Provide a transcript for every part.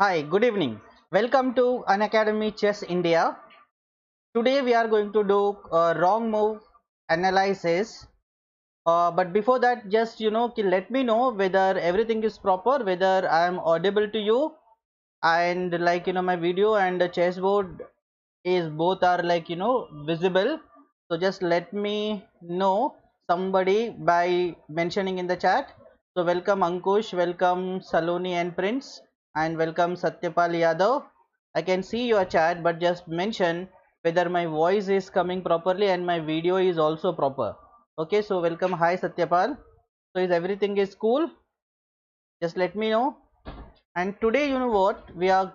Hi, good evening. Welcome to Unacademy Chess India. Today we are going to do wrong move analysis. But before that, just let me know whether everything is proper, whether I am audible to you, and my video and the chessboard is both are visible. So just let me know somebody by mentioning in the chat. So welcome Ankush, welcome Saloni and Prince, and welcome Satyapal Yadav. I can see your chat, but just mention whether my voice is coming properly and my video is also proper. Okay, so welcome. Hi Satyapal. So is everything is cool? Just let me know. And today, you know what? We are,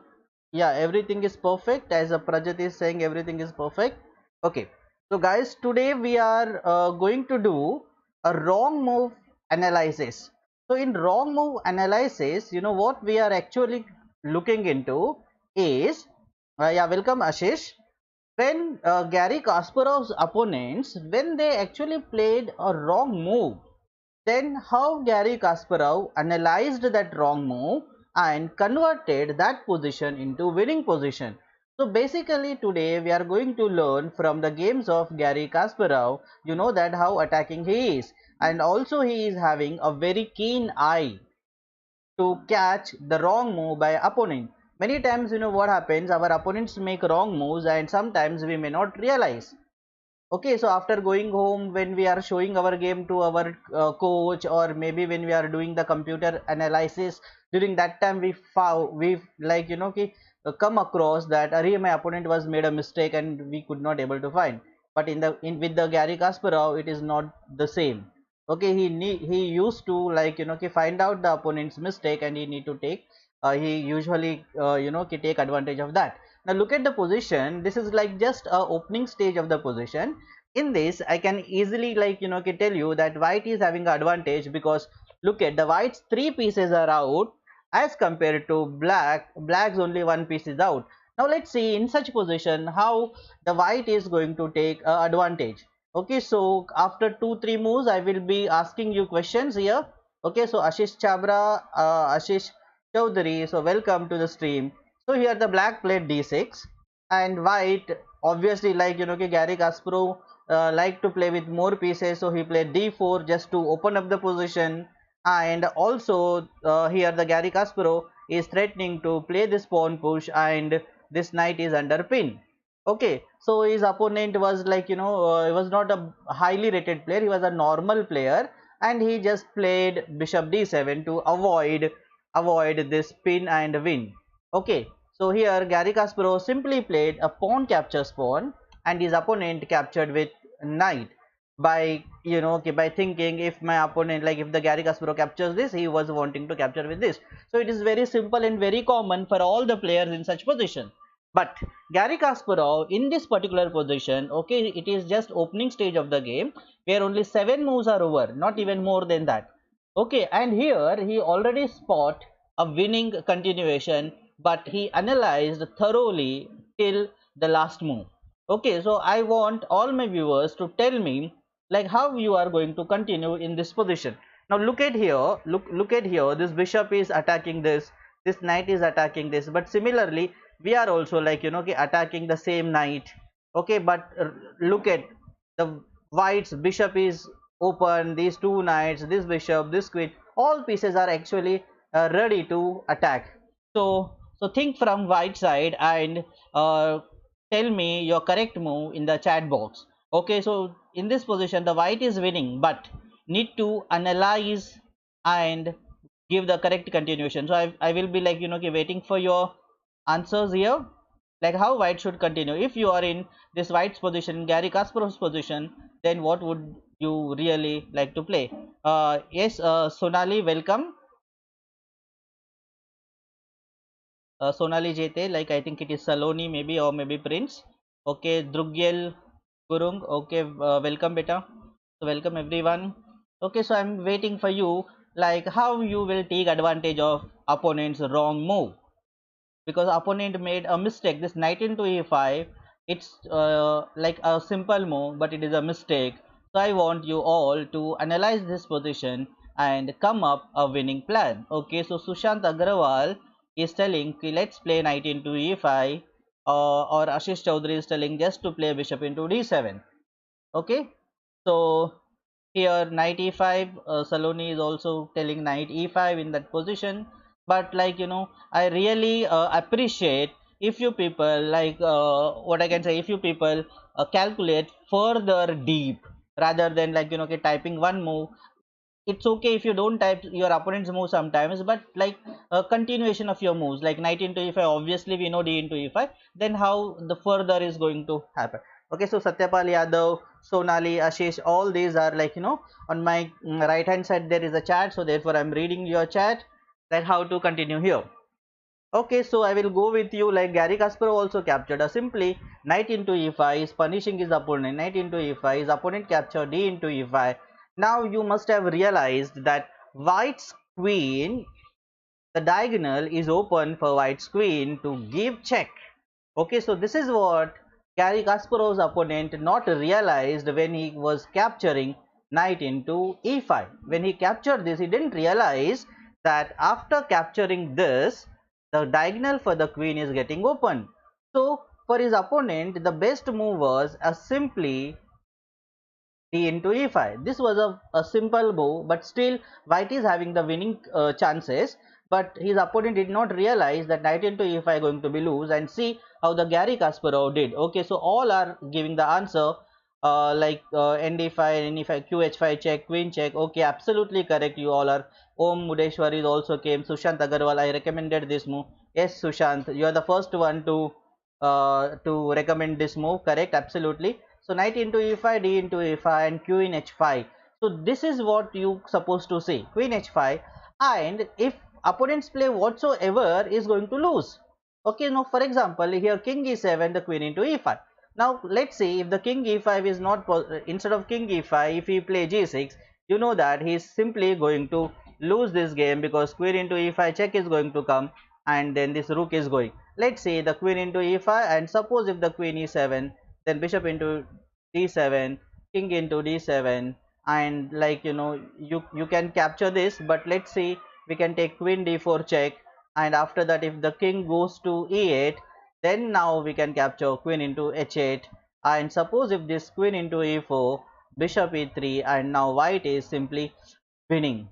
yeah, everything is perfect. As a Prajat is saying, everything is perfect. Okay. So, guys, today we are going to do a wrong move analysis. So, in wrong move analysis, you know what we are actually looking into is, yeah, welcome Ashish. When Gary Kasparov's opponents, when they actually played a wrong move, then how Gary Kasparov analyzed that wrong move and converted that position into winning position. So basically today we are going to learn from the games of Gary Kasparov, you know that how attacking he is, and also he is having a very keen eye to catch the wrong move by opponent. Many times you know what happens, our opponents make wrong moves and sometimes we may not realize. Okay, so after going home, when we are showing our game to our coach, or maybe when we are doing the computer analysis, during that time we found we come across that my opponent was made a mistake and we could not able to find. But in with the Gary Kasparov, it is not the same. Okay, he used to find out the opponent's mistake and he need to take he usually take advantage of that. Now look at the position. This is like just a opening stage of the position. In this I can easily tell you that white is having an advantage, because look at the white's three pieces are out as compared to black's only one piece is out. Now let's see in such position how the white is going to take advantage. Okay, so after 2-3 moves I will be asking you questions here. Okay, so Ashish Chabra, Ashish Chaudhary, so welcome to the stream. So here the black played d6 and white, obviously Gary Kasparov like to play with more pieces, so he played d4 just to open up the position. And also here the Gary Kasparov is threatening to play this pawn push and this knight is under pin. Okay, so his opponent was he was not a highly rated player, he was a normal player, and he just played bishop d7 to avoid this pin and win. Okay, so here Gary Kasparov simply played a pawn captures pawn and his opponent captured with knight by by thinking, if my opponent, like if the Gary Kasparov captures this, he was wanting to capture with this. So it is very simple and very common for all the players in such position. But Gary Kasparov in this particular position, okay, it is just opening stage of the game where only 7 moves are over, not even more than that. Okay, and here he already spot a winning continuation, but he analyzed thoroughly till the last move. Okay, so I want all my viewers to tell me like how you are going to continue in this position. Now look at here, look at here, this bishop is attacking this knight is attacking this, but similarly we are also attacking the same knight. Okay, but look at the white's bishop is open, these two knights, this bishop, this queen, all pieces are actually ready to attack. So think from white side and tell me your correct move in the chat box. Okay, so in this position the white is winning, but need to analyze and give the correct continuation. So I will be waiting for your answers here, like how white should continue. If you are in this white's position, Gary Kasparov's position, then what would you really like to play? Yes, Sonali, welcome. Sonali Jete, like I think it is Saloni maybe, or maybe Prince. Okay, Drugyel Gurung. Okay, welcome beta. So welcome everyone. Okay, so I'm waiting for you, like how you will take advantage of opponent's wrong move, because opponent made a mistake. This knight into e5, it's like a simple move, but it is a mistake. So I want you all to analyze this position and come up a winning plan. Okay, so Sushant Agrawal, is telling ki let's play knight into e5, or Ashish Chaudhary is telling just to play bishop into d7. Okay, so here knight e5, Saloni is also telling knight e5 in that position. But like I really appreciate if you people like what I can say, if you people calculate further deep rather than like okay, typing one move. It's okay if you don't type your opponent's move sometimes, but like a continuation of your moves like knight into e5, obviously we know d into e5, then how the further is going to happen. Okay, so Satyapal Yadav, Sonali, Ashish, all these are like on my right hand side there is a chat, so therefore I'm reading your chat, like how to continue here. Okay, so I will go with you like Gary Kasparov also captured a simply knight into e5 is punishing his opponent, knight into e5, his opponent captured d into e5. Now you must have realized that white's queen, the diagonal is open for white's queen to give check. Okay, so this is what Gary Kasparov's opponent not realized when he was capturing knight into e5. When he captured this, he didn't realize that after capturing this, the diagonal for the queen is getting open. So for his opponent, the best move was simply d into e5. This was a simple move, but still white is having the winning chances. But his opponent did not realize that knight into e5 going to be lose, and see how the Gary Kasparov did. Okay, so all are giving the answer like nd5, n5, qh5 check, queen check. Okay, absolutely correct. You all are. Om Mudeshwar is also came. Sushant Agarwal, I recommended this move. Yes, Sushant, you are the first one to recommend this move. Correct, absolutely. So knight into e5, d into e5, and q in h5. So this is what you supposed to see, queen h5, and if opponents play whatsoever is going to lose. Okay, now for example here king e7, the queen into e5. Now let's see if the king e5 is not instead of king e5, if he play g6, you know that he is simply going to lose this game because queen into e5 check is going to come, and then this rook is going. Let's say the queen into e5, and suppose if the queen e7, then bishop into d7, king into d7, and like you can capture this. But let's see, we can take queen d4 check, and after that if the king goes to e8, then now we can capture queen into h8, and suppose if this queen into e4, bishop e3, and now white is simply winning.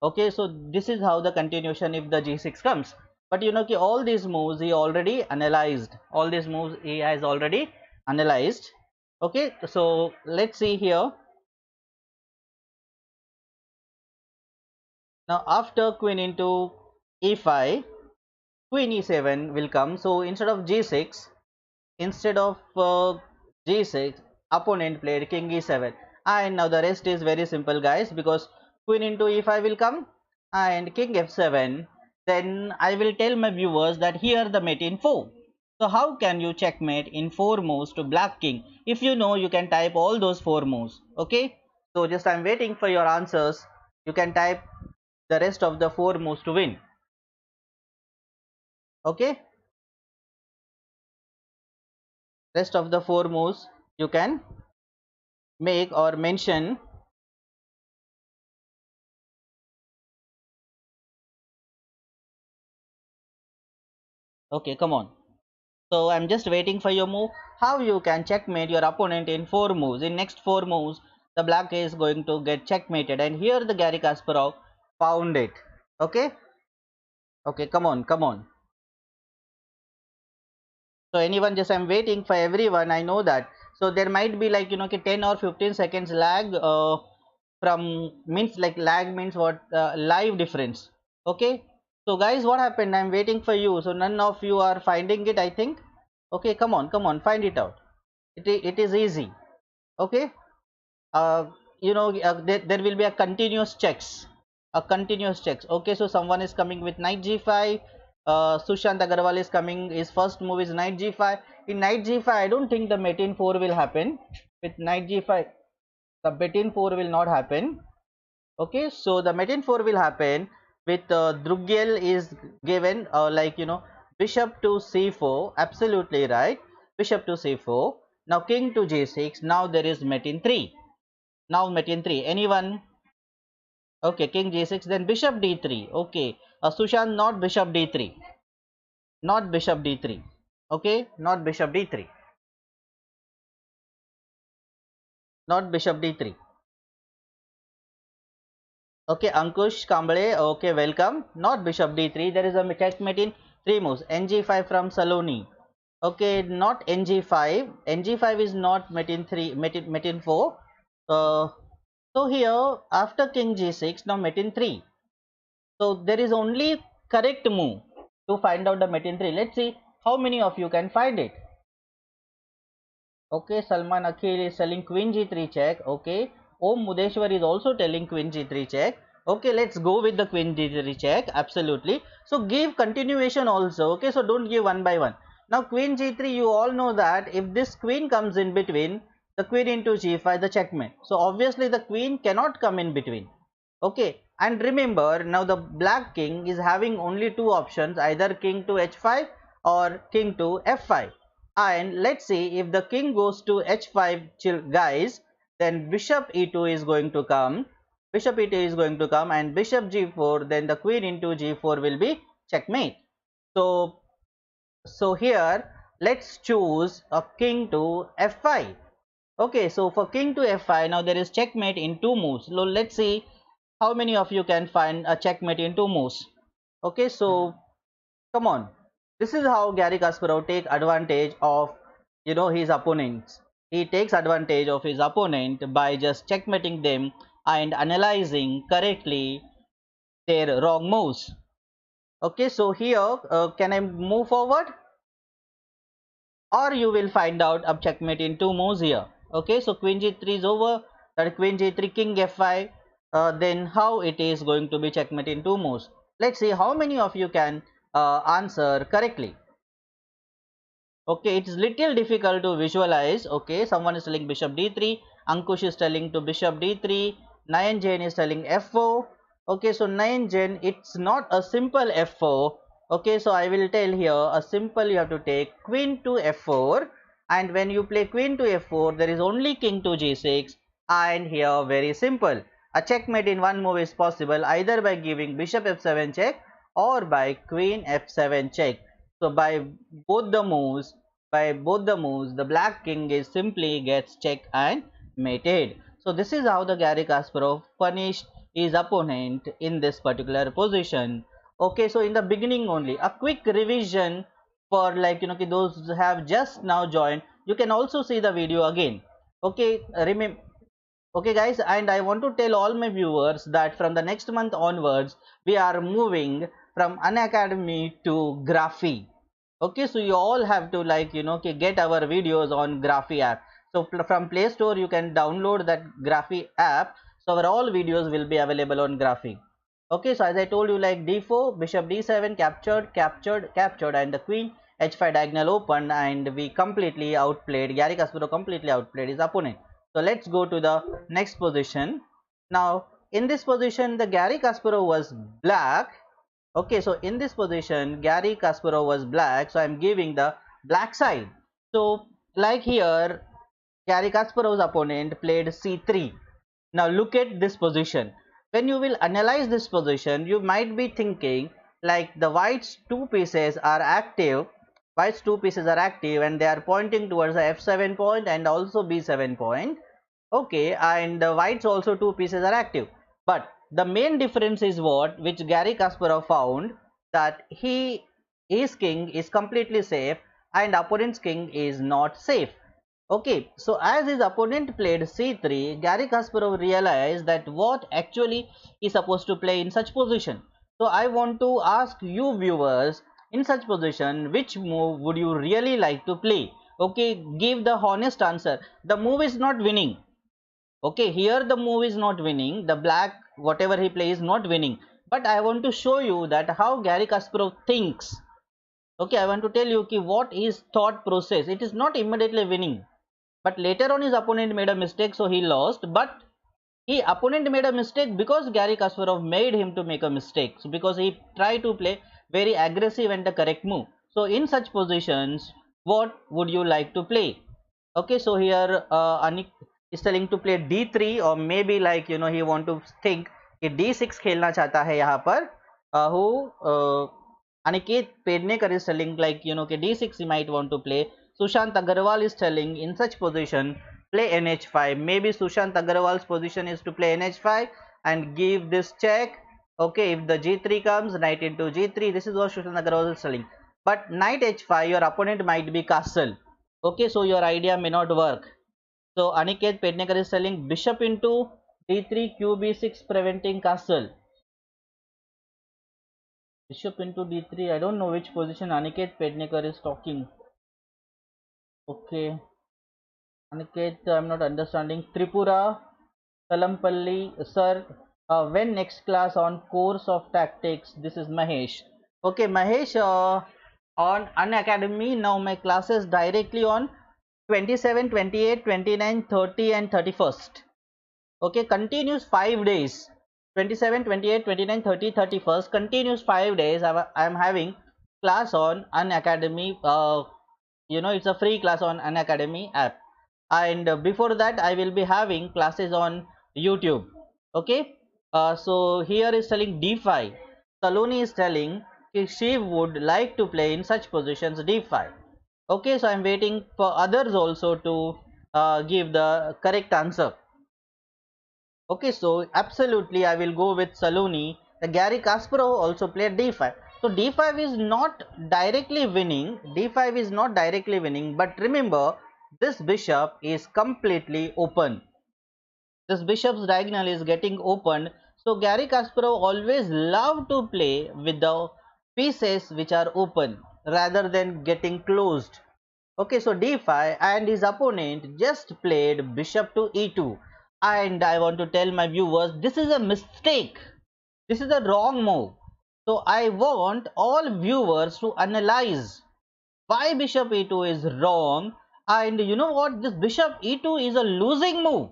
Okay, so this is how the continuation if the g6 comes. But all these moves he already analyzed, all these moves he has already analyzed. Okay, so let's see here. Now after queen into e5, queen e7 will come. So instead of g6, instead of g6, opponent played king e7, and now the rest is very simple guys, because queen into e5 will come and king f7. Then I will tell my viewers that here the mate in 4. So how can you checkmate in 4 moves to black king? If you know, you can type all those 4 moves. Okay, so just I'm waiting for your answers. You can type the rest of the 4 moves to win. Okay, rest of the 4 moves you can make or mention. Okay, come on. So I'm just waiting for your move. How you can checkmate your opponent in 4 moves. In next 4 moves, the black is going to get checkmated. And here the Gary Kasparov found it. Okay. Okay, come on, come on. So anyone, just I'm waiting for everyone. I know that. So there might be like 10 or 15 seconds lag from means like lag means what live difference. Okay. So guys, what happened? I'm waiting for you. So none of you are finding it, I think. Okay, come on, find it out. It is easy. Okay, uh, there will be a continuous checks, okay, so someone is coming with knight g5. Sushant Agarwal is coming, his first move is knight g5. In knight g5 I don't think the mate in 4 will happen. With knight g5 the mate in 4 will not happen. Okay, so the mate in 4 will happen with Drugyel is given like bishop to c4, absolutely right, bishop to c4. Now king to g6, now there is mate in 3. Now mate in 3, anyone? Okay, king g6, then bishop d3. Okay, Sushant, not bishop d3. not bishop d3. Okay, not bishop d3, not bishop d3. Okay, Ankush Kamble, okay, welcome. Not bishop d3. There is a checkmate in three moves. Ng5 from Saloni. Okay, not ng5. Ng5 is not met in three, met in four. So here after king g6, now met in three. So there is only correct move to find out the met in three. Let's see how many of you can find it. Okay, Salman Akhil is telling queen g3 check. Okay, Om Mudeshwar is also telling queen g3 check. Okay, let's go with the queen g3 check. Absolutely. So give continuation also. Okay, so don't give one by one. Now queen g3, you all know that if this queen comes in between, the queen into g5, the checkmate. So obviously the queen cannot come in between. Okay, and remember now the black king is having only two options, either king to h5 or king to f5. And let's see, if the king goes to h5, guys, then bishop e2 is going to come, bishop e2 is going to come, and bishop g4, then the queen into g4 will be checkmate. So here let's choose a king to f5. Okay, so for king to f5, now there is checkmate in two moves. So let's see how many of you can find a checkmate in two moves. Okay, so come on, this is how Gary Kasparov take advantage of his opponents. He takes advantage of his opponent by just checkmating them and analyzing correctly their wrong moves. Okay, so here can I move forward, or you will find out a checkmate in two moves here. Okay, so queen g3 is over, that queen g3, king f5, then how it is going to be checkmate in two moves. Let's see how many of you can answer correctly. Okay, it's little difficult to visualize. Okay, someone is telling bishop d3, Ankush is telling to bishop d3, Nayan Jain is telling f4. Okay, so Nayan Jain, it's not a simple f4. Okay, so I will tell here a simple, you have to take queen to f4, and when you play queen to f4, there is only king to g6, and here very simple, a checkmate in one move is possible either by giving bishop f7 check or by queen f7 check. So both the moves, the black king is simply gets checked and mated. So this is how the Garry Kasparov punished his opponent in this particular position. Okay, so in the beginning only, a quick revision for those who have just now joined. You can also see the video again. Okay, remember. Okay guys, and I want to tell all my viewers that from the next month onwards, we are moving from Unacademy to Graphy. Okay, so you all have to get our videos on Graphy app. So from Play Store you can download that Graphy app. So our all videos will be available on Graphy. Okay, so as I told you, like d4, bishop d7, captured, and the queen h5 diagonal open, and we completely outplayed, Garry Kasparov completely outplayed his opponent. So let's go to the next position. Now in this position the Garry Kasparov was black. Okay, so in this position Garry Kasparov was black, so I am giving the black side. So like here, Garry Kasparov's opponent played c3. Now look at this position. When you will analyze this position, you might be thinking like the white's two pieces are active, and they are pointing towards the f7 point and also b7 point. Okay, and the whites also two pieces are active, but the main difference is what, which Garry Kasparov found, that his king is completely safe and opponent's king is not safe. Okay, so as his opponent played c3, Garry Kasparov realized that what actually is supposed to play in such position. So I want to ask you viewers, in such position, which move would you really like to play? Okay, give the honest answer. The move is not winning. Okay, here the move is not winning, the black whatever he plays is not winning, but I want to show you that how Garry Kasparov thinks. Okay, I want to tell you what is thought process. It is not immediately winning, but later on his opponent made a mistake, so he lost. But opponent made a mistake because Garry Kasparov made him to make a mistake, so because he tried to play very aggressive and the correct move. So in such positions, what would you like to play? Okay, so here Anik is telling to play d3, or maybe he want to think कि d6 खेलना चाहता है यहाँ पर. Who Aniket Pednekar is telling like okay, d6 he might want to play. Sushant Agarwal is telling in such position play nh5. Maybe Sushant Agarwal's position is to play nh5 and give this check. Okay, if the g3 comes, knight into g3. This is what Sushant Agarwal is telling. But knight h5, your opponent might be castle. Okay, so your idea may not work. So Aniket Pednekar is telling bishop into d3 qb6 preventing castle. Bishop into d3. I don't know which position Aniket Pednekar is talking. Okay, Aniket, I'm not understanding. Tripura, Talampalli, sir. When next class on course of tactics? This is Mahesh. Okay, Mahesh. On Unacademy now my classes directly on 27, 28, 29, 30, and 31st. Okay, continues 5 days. 27, 28, 29, 30, 31st. Continues 5 days. I am having class on Unacademy. It's a free class on Unacademy app. And before that I will be having classes on YouTube. Okay. So here is telling d5. Saloni is telling she would like to play in such positions d5. Okay, so I am waiting for others also to give the correct answer. Okay, so absolutely I will go with Saloni. The Gary Kasparov also played d5. So d5 is not directly winning. D5 is not directly winning. But remember, this bishop is completely open. This bishop's diagonal is getting opened. So Gary Kasparov always love to play with the pieces which are open rather than getting closed. Okay, so d5 and his opponent just played bishop to e2, and I want to tell my viewers this is a mistake. This is a wrong move. So I want all viewers to analyze why bishop e2 is wrong, and you know what, this bishop e2 is a losing move.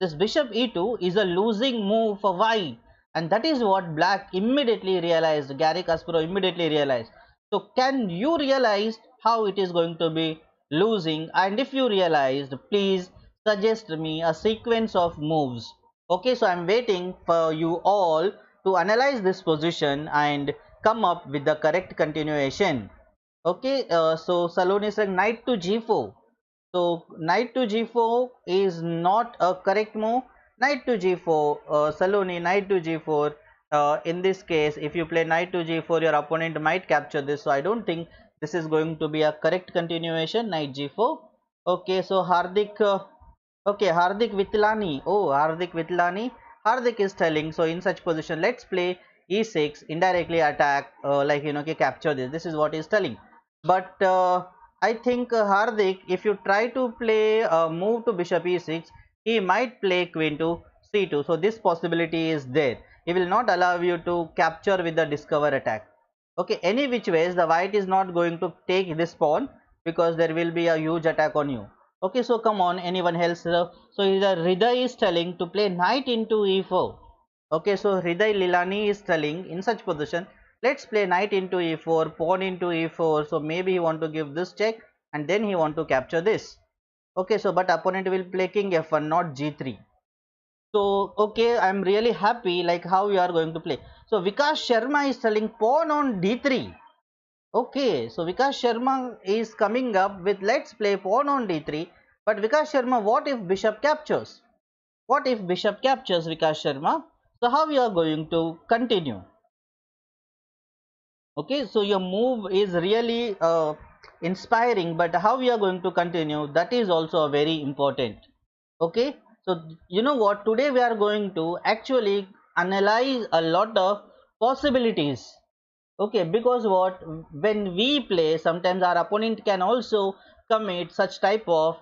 This bishop e2 is a losing move for white, and that is what black immediately realized. Gary Kasparov immediately realized. So can you realize how it is going to be losing? And if you realized, please suggest me a sequence of moves. Okay, so I'm waiting for you all to analyze this position and come up with the correct continuation. Okay, so Saloni is saying knight to g4. So knight to g4 is not a correct move. Knight to g4, Saloni, knight to g4. In this case, if you play knight to g4, your opponent might capture this. So I don't think this is going to be a correct continuation. Knight g4. Okay, so Hardik. Okay, Hardik Vitlani. Oh, Hardik Vitlani. Hardik is telling. So in such position, let's play e6. Indirectly attack. Like okay, capture this. This is what he's telling. But I think Hardik, if you try to play move to bishop e6, he might play queen to c2. So this possibility is there. He will not allow you to capture with the discover attack. Okay, any which ways the white is not going to take this pawn because there will be a huge attack on you. Okay, so come on, anyone else? So the Hriday is telling to play knight into e4. Okay, so Hriday Lilani is telling in such position, let's play knight into e4, pawn into e4. So maybe he want to give this check and then he want to capture this. Okay, so but opponent will play king f1, not g3. So okay, I'm really happy like how you are going to play. So Vikas Sharma is telling pawn on d3. Okay, so Vikas Sharma is coming up with let's play pawn on d3. But Vikas Sharma, what if bishop captures? What if bishop captures, Vikas Sharma? So how you are going to continue? Okay, so your move is really inspiring, but how we are going to continue, that is also very important. Okay, so you know what, today we are going to actually analyze a lot of possibilities. Okay, because what, when we play, sometimes our opponent can also commit such type of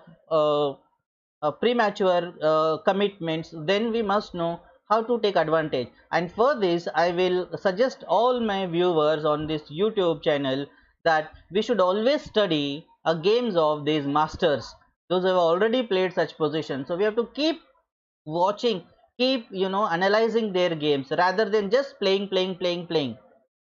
premature commitments. Then we must know how to take advantage, and for this I will suggest all my viewers on this YouTube channel that we should always study games of these masters, those who have already played such positions. So we have to keep watching, keep analyzing their games rather than just playing.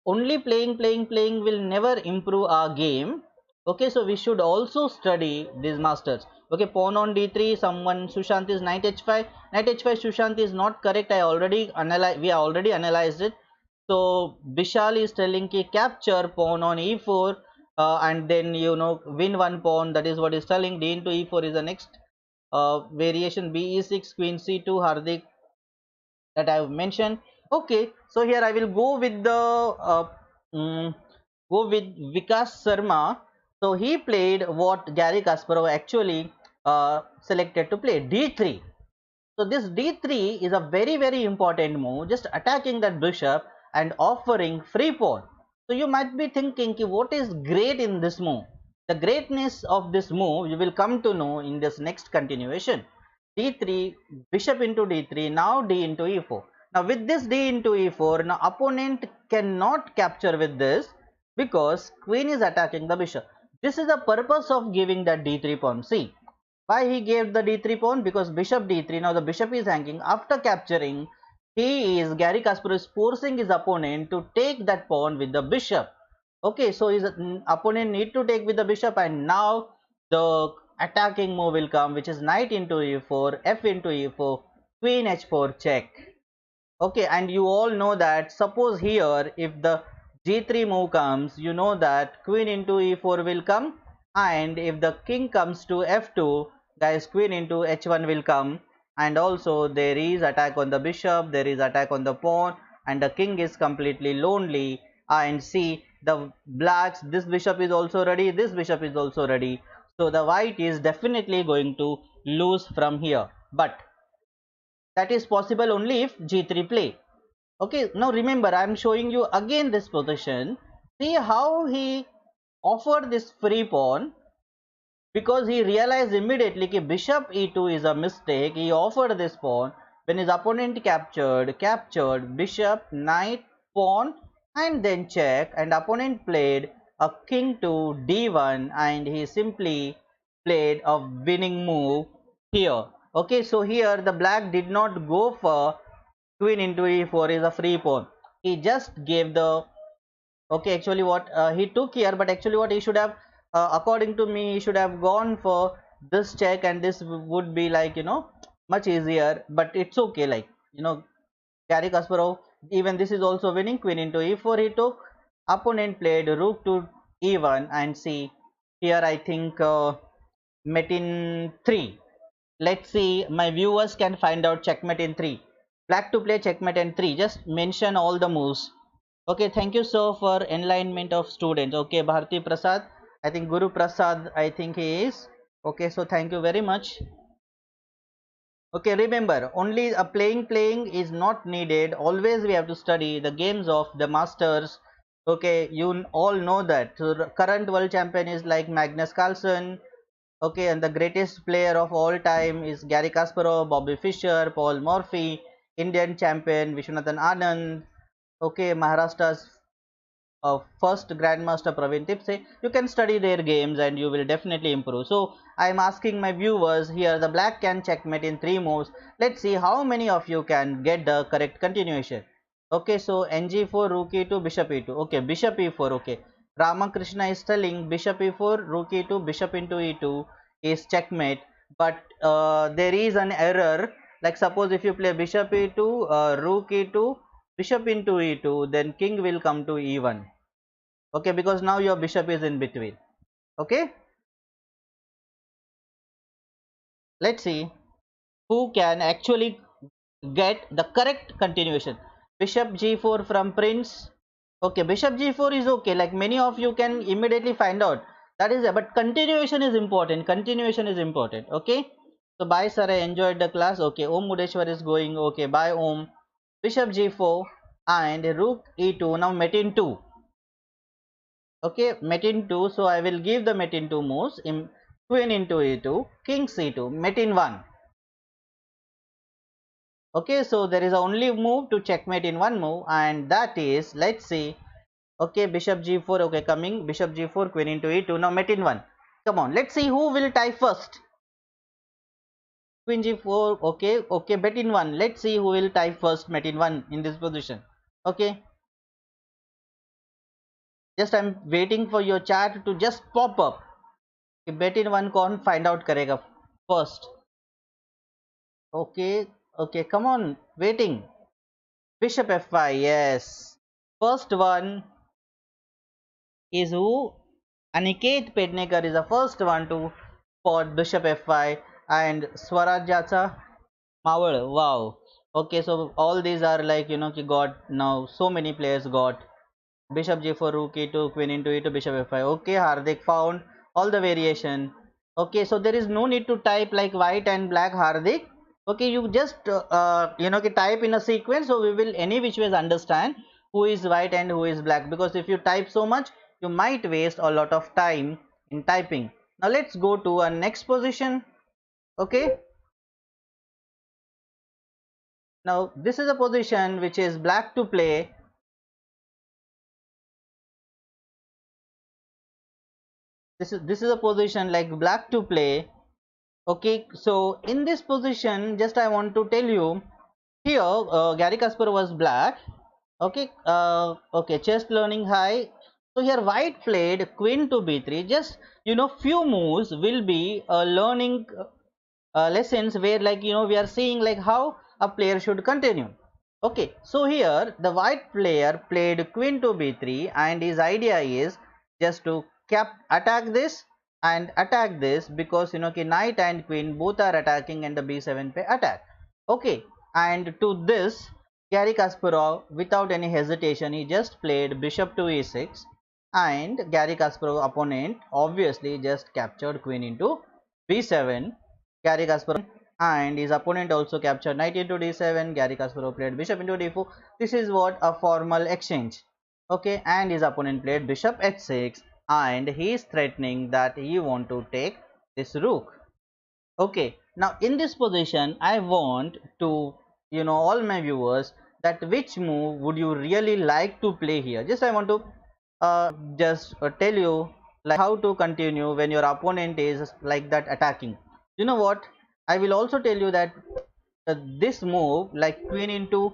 Only playing will never improve our game. Okay, so we should also study these masters. Okay, pawn on d3, someone Sushant is knight h5. Knight h5 Sushant is not correct. We already analyzed it. So Vishal is telling ki capture pawn on e4, and then win one pawn. That is what is telling. D into e4 is the next variation. B e6, queen c2, Hardik, that I have mentioned. Okay, so here I will go with the mm, go with Vikas Sharma. So he played what Gary Kasparov actually selected to play, d3. So this d3 is a very important move, just attacking that bishop and offering free pawn. So you might be thinking, what is great in this move? The greatness of this move you will come to know in this next continuation. d3, bishop into d3, now d into e4. Now with this d into e4, now opponent cannot capture with this because queen is attacking the bishop. This is the purpose of giving that d3 pawn. See, why he gave the d3 pawn? Because bishop d3, now the bishop is hanging. After capturing, Gary Kasparov is forcing his opponent to take that pawn with the bishop. Okay, so his opponent need to take with the bishop, and now the attacking move will come, which is knight into e4, f into e4, queen h4 check. Okay, and you all know that suppose here if the g3 move comes, you know that queen into e4 will come, and if the king comes to f2, guys, queen into h1 will come, and also there is attack on the bishop, there is attack on the pawn, and the king is completely lonely. And see, the blacks, this bishop is also ready, this bishop is also ready, so the white is definitely going to lose from here. But that is possible only if g3 play. Okay, now remember, I am showing you again this position. See how he offered this free pawn, because he realized immediately that bishop e2 is a mistake. He offered this pawn. When his opponent captured bishop, knight, pawn, and then check, and opponent played a king to d1, and he simply played a winning move here. Okay, so here the black did not go for queen into e4 is a free pawn. He just gave the, okay, actually what he took here, but actually what he should have, according to me, he should have gone for this check, and this would be like, much easier. But it's okay, like, Gary Kasparov, even this is also winning. Queen into e4 he took. Opponent played rook to e1, and see here I think mate 3. Let's see, my viewers can find out checkmate in 3. Black to play checkmate in 3. Just mention all the moves. Okay, thank you so for enlightenment of students. Okay, Bharti Prasad, I think Guru Prasad, I think he is. Okay, so thank you very much. Okay, remember, only a playing is not needed. Always we have to study the games of the masters. Okay, you all know that. So the current world champion is like Magnus Carlsen. Okay, and the greatest player of all time is Gary Kasparov, Bobby Fischer, Paul Murphy, Indian champion Vishwanathan Anand. Okay, Maharashtra's first grandmaster Praveen Tipse. You can study their games and you will definitely improve. So I am asking my viewers here, the black can checkmate in 3 moves. Let's see how many of you can get the correct continuation. Okay, so ng4, rook e2, bishop e2. Okay, bishop e4. Okay, Ramakrishna is telling bishop e4, rook e2, bishop into e2 is checkmate. But there is an error. Like suppose if you play bishop e2, rook e2, bishop into e2, then king will come to e1. Okay, because now your bishop is in between. Okay, let's see who can actually get the correct continuation. Bishop g4 from prince. Okay, bishop g4 is okay, like many of you can immediately find out that is, but continuation is important. Continuation is important. Okay, so bye sir, I enjoyed the class. Okay, Om Mudeshwar is going. Okay, bye Om. Bishop g4 and rook e2. Now mate in 2. Okay, mate in 2. So I will give the mate in 2 moves. In queen into e2, king c2, mate in 1. Okay, so there is only move to checkmate in one move, and that is, let's see. Okay, bishop g4. Okay, coming bishop g4, queen into e2. Now mate in 1. Come on, let's see who will tie first. Queen g4. Okay, okay, bet in 1. Let's see who will tie first mate in 1 in this position. Okay, just I'm waiting for your chat to just pop up. Bet in 1 कौन find out करेगा first? Okay, okay, come on, waiting. Bishop f5, yes. First one is who? Aniket Pednekar is the first one to fought bishop f5 and Swarajyacha Mawal. Wow. Okay, so all these are like ki got now so many players got bishop g4, rook e2, queen into e2, bishop f5. Okay, Hardik found all the variation. Okay, so there is no need to type like white and black, Hardik. Okay, you just type in a sequence, so we will any which ways understand who is white and who is black, because if you type so much you might waste a lot of time in typing. Now let's go to a next position. Okay, now this is a position which is black to play. This is a position like black to play. Okay, so in this position, just I want to tell you here, Gary Kasparov was black. Okay, okay, chess learning high. So here white played queen to b3. Just few moves will be learning lessons where like we are seeing like how a player should continue. Okay, so here the white player played queen to b3 and his idea is just to attack this and attack this, because knight and queen both are attacking and the b7 pair attack. Okay, and to this Garry Kasparov without any hesitation he just played bishop to e6, and Garry Kasparov opponent obviously just captured queen into b7. Garry Kasparov and his opponent also captured knight into d7. Garry Kasparov played bishop into d4. This is what a formal exchange. Okay, and his opponent played bishop h6 and he is threatening that he want to take this rook. Okay, now in this position I want to all my viewers that which move would you really like to play here. Just I want to just tell you like how to continue when your opponent is like that attacking. You know what, I will also tell you that this move like queen into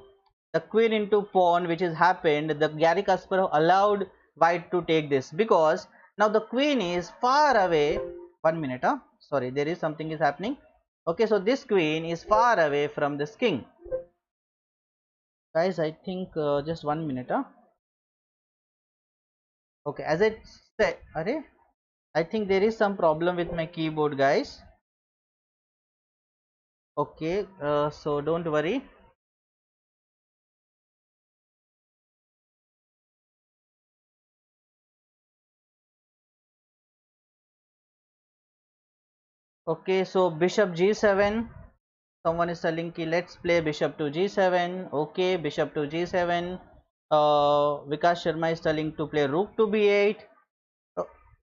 pawn which has happened, the Garry Kasparov allowed white to take this because now the queen is far away. 1 minute, sorry, there is something is happening. Okay, so this queen is far away from this king. Guys, I think just 1 minute. Okay, as I said, I think there is some problem with my keyboard, guys. Okay, so don't worry. Okay, so bishop g7. Someone is telling ki let's play bishop to g7. Okay, bishop to g7. Vikas Sharma is telling to play rook to b8. Uh,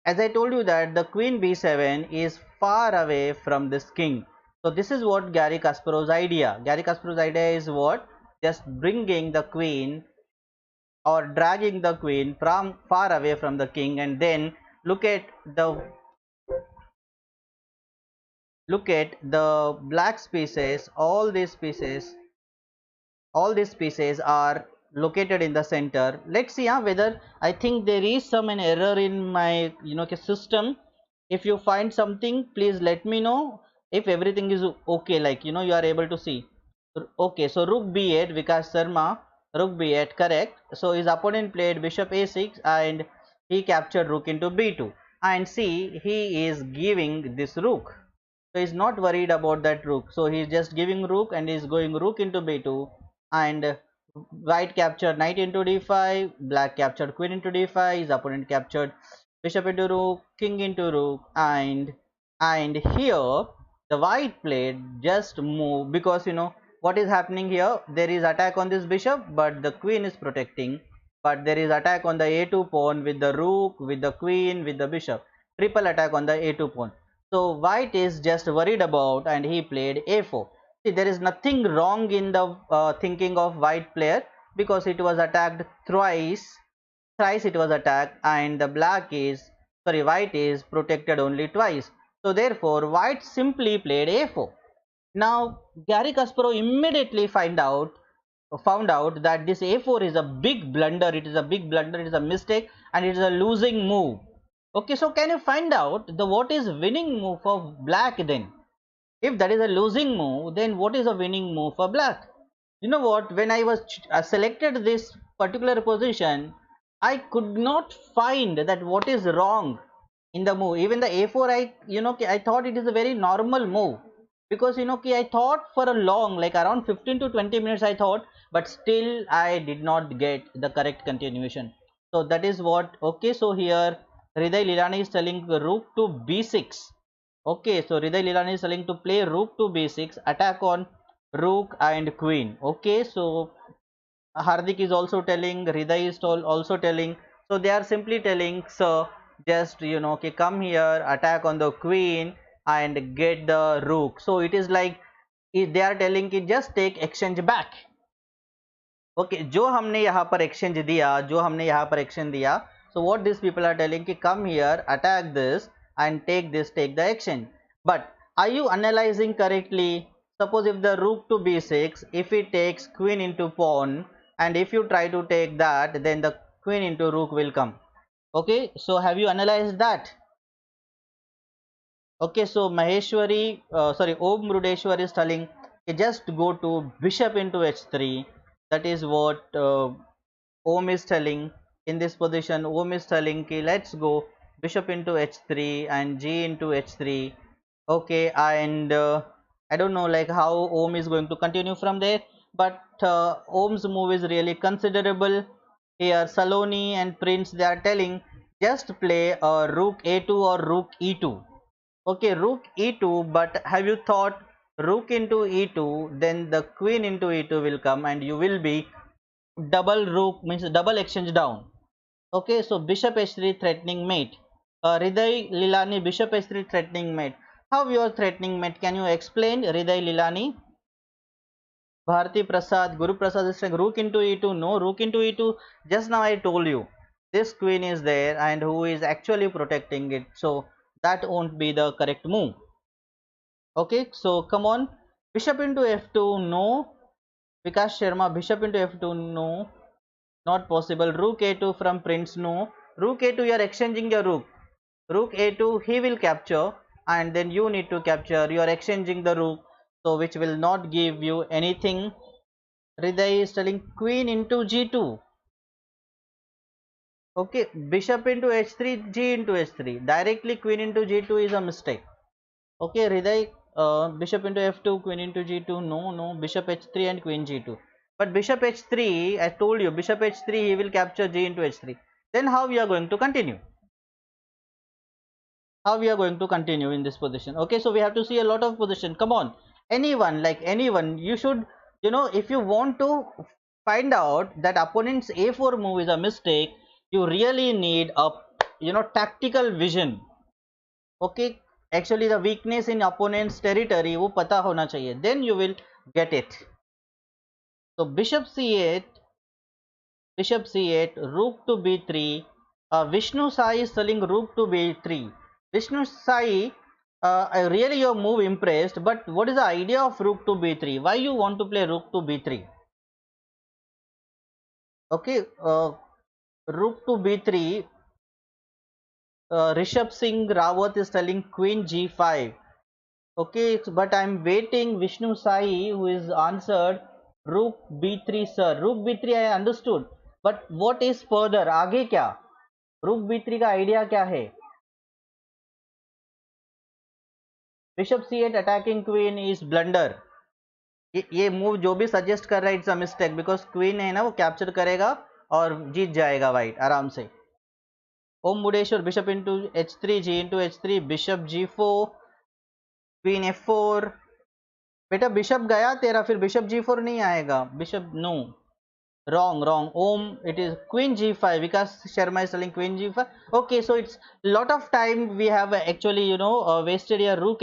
as I told you that the queen b7 is far away from this king. So this is what Garry Kasparov's idea. Garry Kasparov's idea is what? Just bringing the queen or dragging the queen from far away from the king, and then the look at the black spaces. All these pieces are located in the center. Let's see whether I think there is some an error in my system. If you find something, please let me know. If everything is okay, like you are able to see. Okay, so rook b8, Vikas Sharma, rook b8, correct. So his opponent played bishop a6 and he captured rook into b2, and see he is giving this rook, so he's not worried about that rook. So he's just giving rook and he's going rook into b2, and white captured knight into d5, black captured queen into d5, his opponent captured bishop into rook, king into rook, and here the white played just move, because what is happening here, there is attack on this bishop but the queen is protecting, but there is attack on the a2 pawn with the rook, with the queen, with the bishop, triple attack on the a2 pawn. So white is just worried about and he played a4. See, there is nothing wrong in the thinking of white player, because it was attacked thrice it was attacked, and the white is protected only twice. So therefore white simply played a4. Now Garry Kasparov immediately found out that this a4 is a big blunder. It is a big blunder, it is a mistake, and it is a losing move. Okay, so can you find out the what is winning move for black then? If that is a losing move, then what is a winning move for black? You know what, when I was selected this particular position, I could not find that what is wrong in the move. Even the a4, I thought it is a very normal move, because I thought for a long, like around 15 to 20 minutes I thought, but still I did not get the correct continuation. So that is what. Okay, so here Hriday Lilani is telling rook to b6. Okay, so Hriday Lilani is telling to play rook to b6, attack on rook and queen. Okay, so Hardik is also telling, Hriday is also telling. So they are simply telling, sir, just okay, come here, attack on the queen and get the rook. So it is like they are telling कि just take exchange back. Okay जो हमने यहाँ पर exchange दिया, जो हमने यहाँ पर एक्सचेंज दिया, so what this people are telling कि come here, attack this and take this, take the exchange. But are you analysing correctly? Suppose if the rook to b6, if it takes queen into pawn, and if you try to take that, then the queen into rook will come. Okay, so have you analyzed that? Okay, so Maheshwari, sorry, Om Mrudeshwar is telling just go to bishop into h3. That is what Om is telling. In this position, Om is telling ki let's go bishop into h3 and g into h3. Okay, and I don't know like how Om is going to continue from there, but Om's move is really considerable. Here Saloni and Prince, they are telling just play rook a2 or rook e2. Okay, rook e2, but have you thought rook into e2, then the queen into e2 will come and you will be double rook, means double exchange down. Okay, so bishop h3 threatening mate. Hriday Lilani, bishop h3 threatening mate. How you are threatening mate? Can you explain, Hriday Lilani? Bharti Prasad, Guru Prasad is saying rook into e2. No, rook into e2. Just now I told you this queen is there and who is actually protecting it. So that won't be the correct move. Okay, so come on, bishop into f2, no. Vikas Sharma, bishop into f2, no, not possible. Rook a2 from Prince, no. Rook a2, you are exchanging your rook. Rook a2, he will capture, and then you need to capture. You are exchanging the rook, so which will not give you anything. Hriday is telling queen into g2. Okay, bishop into h3, g into h3. Directly queen into g2 is a mistake. Okay, Hriday, bishop into f2, queen into g2, no, bishop h3 and queen g2. But bishop h3, I told you, bishop h3, he will capture g into h3. Then how we are going to continue? How we are going to continue in this position? Okay, so we have to see a lot of position. Come on, anyone, like anyone, you should, if you want to find out that opponent's a4 move is a mistake, you really need a, tactical vision. Okay, actually the weakness in opponent's territory वो पता होना चाहिए, then you will get it. So bishop c8, rook to b3. Vishnu Sai is telling rook to b3. Vishnu Sai, really your move impressed, but what is the idea of rook to b3? Why you want to play rook to b3? Okay, rook to b3. Rishabh Singh Rawat is telling queen g5. Okay, but I'm waiting Vishnu Sai who is answered rook b3 sir. Rook b3 I understood, but what is further? आगे क्या? Rook b3 का idea क्या है? Bishop c8 attacking queen is blunder. ये move जो भी suggest कर रहा है it's a mistake, because queen है ना वो capture करेगा और जीत जाएगा white आराम से. Om Mudeshwar, bishop into h3, g into h3, bishop g4, queen f4. बेटा बिशप गया तेरा, फिर बिशप g4 नहीं आएगा. Bishop no, wrong. Om, it is queen g5. Vikas Sharma is telling queen g5. Okay, so it's lot of time we have actually wasted here. Rook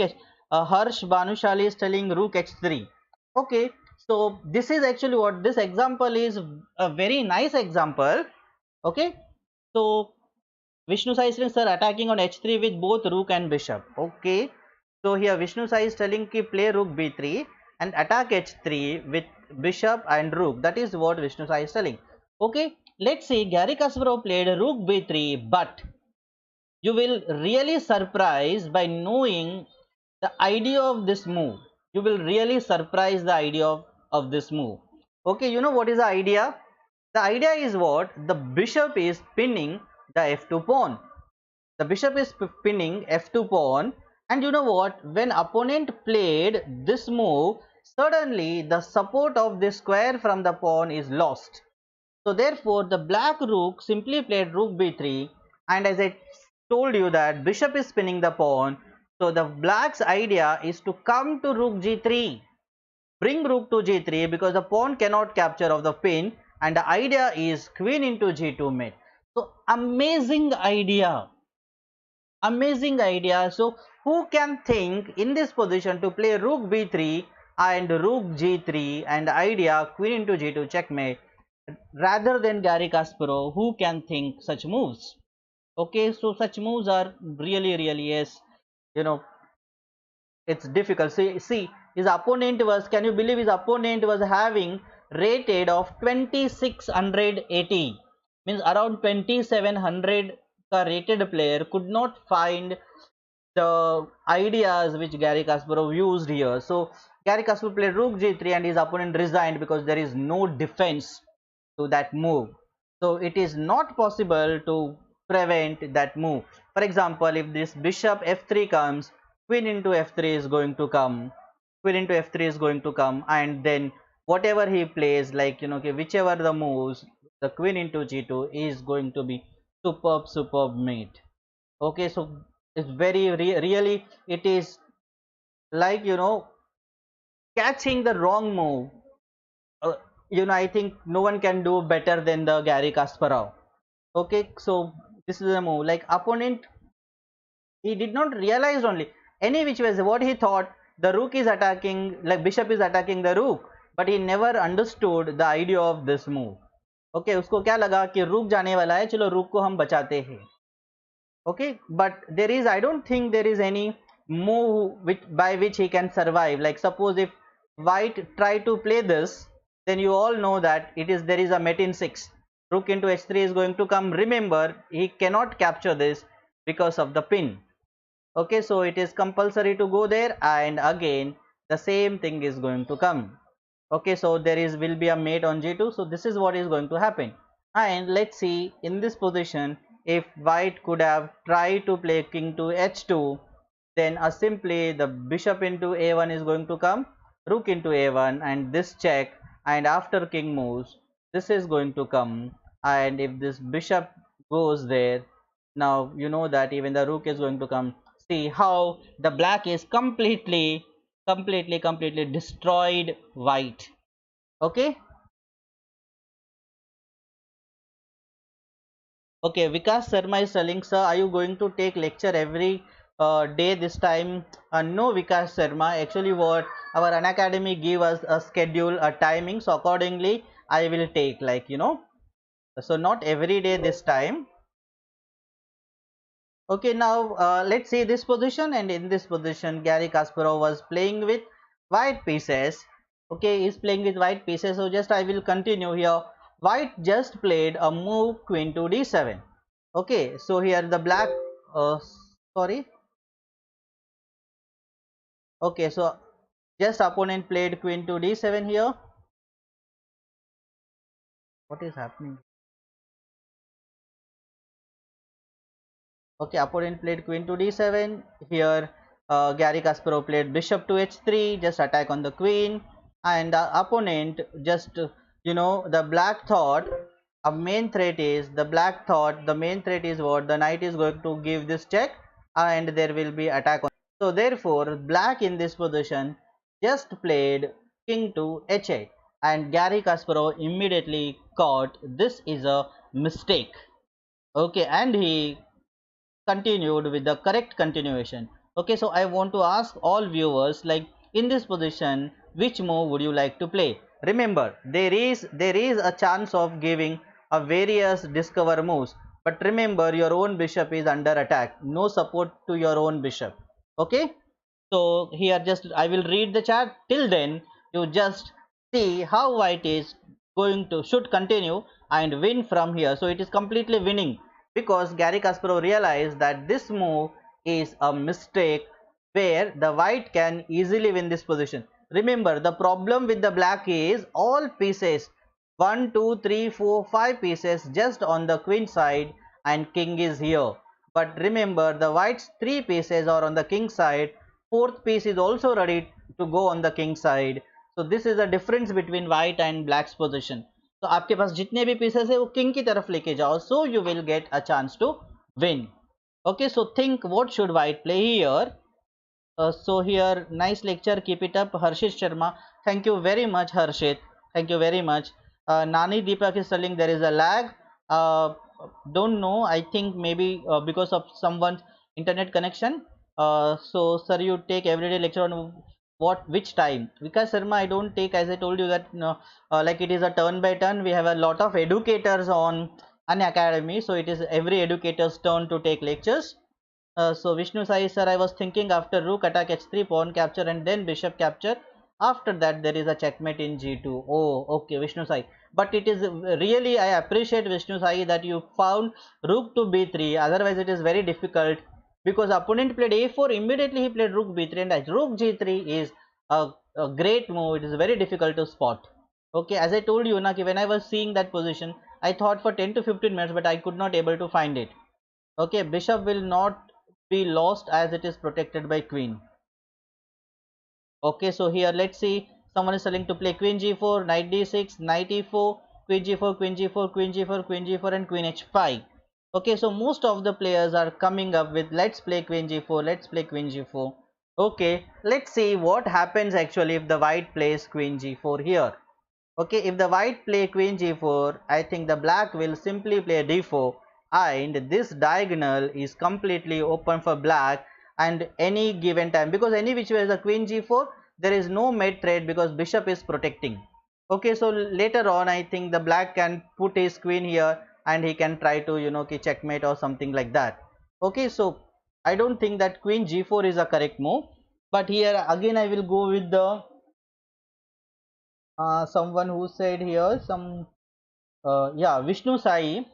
Harsh Banushali is telling rook h3. Okay, so this is actually what this example is, a very nice example. Okay, so Vishnu Sai is saying sir attacking on h3 with both rook and bishop. Okay, so here Vishnu Sai is telling ki play rook b3 and attack h3 with bishop and rook. That is what Vishnu Sai is telling. Okay, let's see. Gary Kasparov played rook b3, but you will really surprised by knowing the idea of this move. You will really surprise the idea of this move. Okay, you know what is the idea? The idea is what? The bishop is pinning the f2 pawn. The bishop is pinning f2 pawn, and you know what? When opponent played this move, suddenly the support of this square from the pawn is lost. So therefore the black rook simply played rook b3, and as I told you that bishop is spinning the pawn, so the black's idea is to come to rook g3, bring rook to g3 because the pawn cannot capture of the pin, and the idea is queen into g2 mate. So amazing idea, amazing idea. So who can think in this position to play rook b3 and rook g3 and the idea queen into g2 checkmate rather than Gary Kasparov? Who can think such moves? Okay, so such moves are really yes, you know, it's difficult. See, his opponent was, can you believe his opponent was having rated of 2680, means around 2700 rated player could not find the ideas which Gary Kasparov used here. So Gary Kasparov played rook g3 and his opponent resigned because there is no defense to that move. So it is not possible to prevent that move. For example, if this bishop f3 comes, queen into f3 is going to come, queen into f3 is going to come, and then whatever he plays, like, you know, okay, whichever the moves, the queen into g2 is going to be superb mate. Okay, so it's very really it is like, you know, catching the wrong move. uh, you know, I think no one can do better than the Gary Kasparov. Okay, so this is a move like opponent, he did not realize only any which ways what he thought, the rook is attacking, like bishop is attacking the rook, but he never understood the idea of this move. Okay, उसको क्या लगा कि rook जाने वाला है, चलो rook को हम बचाते हैं. Okay, but there is, I don't think there is any move which by which he can survive. Like suppose if white try to play this, then you all know that it is, there is a mate in 6, rook into h3 is going to come. Remember, he cannot capture this because of the pin. Okay, so it is compulsory to go there, and again the same thing is going to come. Okay, so there is, will be a mate on g2, so this is what is going to happen. And let's see in this position, if white could have tried to play king to h2, then simply the bishop into a1 is going to come, rook into a1, and this check, and after king moves, this is going to come, and if this bishop goes there, now you know that even the rook is going to come. See how the black is completely destroyed white. Okay, okay, Vikas Sharma is telling, sir, are you going to take lecture every day this time? No, Vikas Sharma, actually what our Unacademy give us a schedule, a timing, so accordingly I will take, like, you know, so not every day this time. Okay, now let's see this position, and in this position Gary Kasparov was playing with white pieces. Okay, he's playing with white pieces, so just I will continue here. White just played a move queen to d7. Okay, so here the black, sorry, okay, so just opponent played queen to d7 here. What is happening? Okay, opponent played queen to d7 here. Gary Kasparov played bishop to h3, just attack on the queen, and the opponent just, you know, the black thought a main threat is, the black thought the main threat is what, the knight is going to give this check, and there will be attack on. So therefore black in this position just played king to h8, and Gary Kasparov immediately caught this is a mistake. Okay, and he continued with the correct continuation. Okay, so I want to ask all viewers, like, in this position which move would you like to play? Remember, there is a chance of giving a various discover moves, but remember your own bishop is under attack, no support to your own bishop. Okay, so here just I will read the chat. Till then you just see how white is going to should continue and win from here. So it is completely winning because Gary Kasparov realized that this move is a mistake where the white can easily win this position. Remember, the problem with the black is all pieces 1 2 3 4 5 pieces just on the queen side and king is here. But remember, the white's 3 pieces are on the king side, fourth piece is also ready to go on the king side. So this is the difference between white and black's position. तो आपके पास जितने भी pieces है वो king की तरफ लेके जाओ, so you will get a chance to win. Okay, so think what should white play here. So here, nice lecture, keep it up. Harshit Sharma, thank you very much, Harshit. Thank you very much. Nani Deepak is telling there is a lag. Uh, don't know. I think maybe because of someone's internet connection. So sir, you take everyday lecture on what which time? Vikas Sharma, I don't take, as I told you that like it is a turn by turn. We have a lot of educators on Unacademy, so it is every educator's turn to take lectures. So Vishnu Sai sir, I was thinking after rook attack h3 pawn capture and then bishop capture. After that there is a checkmate in g2. Oh, okay, Vishnu Sai. But it is really, I appreciate Vishnu Sai that you found rook to b3. Otherwise it is very difficult because opponent played a4. Immediately he played rook b3 and as rook g3 is a great move. It is very difficult to spot. Okay, as I told you, na, when I was seeing that position, I thought for 10 to 15 minutes, but I could not able to find it. Okay, bishop will not be lost as it is protected by queen. Okay, so here let's see, someone is telling to play queen g4, knight d6, knight e4, queen g4, queen g4, queen g4, queen g4 and queen h5. Okay, so most of the players are coming up with let's play queen g4, let's play queen g4. Okay, let's see what happens actually if the white plays queen g4 here. Okay, if the white play queen g4, I think the black will simply play d4 and this diagonal is completely open for black and any given time, because any which way is the queen g4, there is no mate threat because bishop is protecting. Okay, so later on I think the black can put his queen here and he can try to, you know, checkmate or something like that. Okay, so I don't think that queen g4 is a correct move, but here again I will go with the someone who said here some yeah, Vishnu Sai,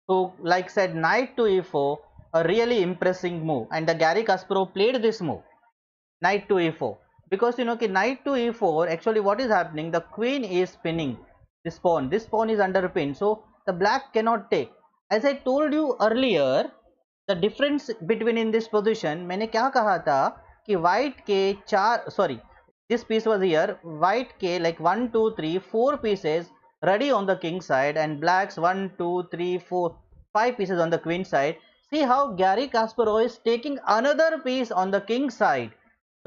who like said knight to e4, a really impressive move, and the Gary Kasparov played this move, knight to e4, because you know knight to e4, actually what is happening, the queen is spinning this pawn is under pin, so the black cannot take. As I told you earlier, the difference between in this position, मैंने क्या कहा था कि white के चार, sorry, this piece was here, white के like 1 2 3 4 pieces ready on the king side and blacks 1 2 3 4 5 pieces on the queen side. See how Gary Kasparov is taking another piece on the king side.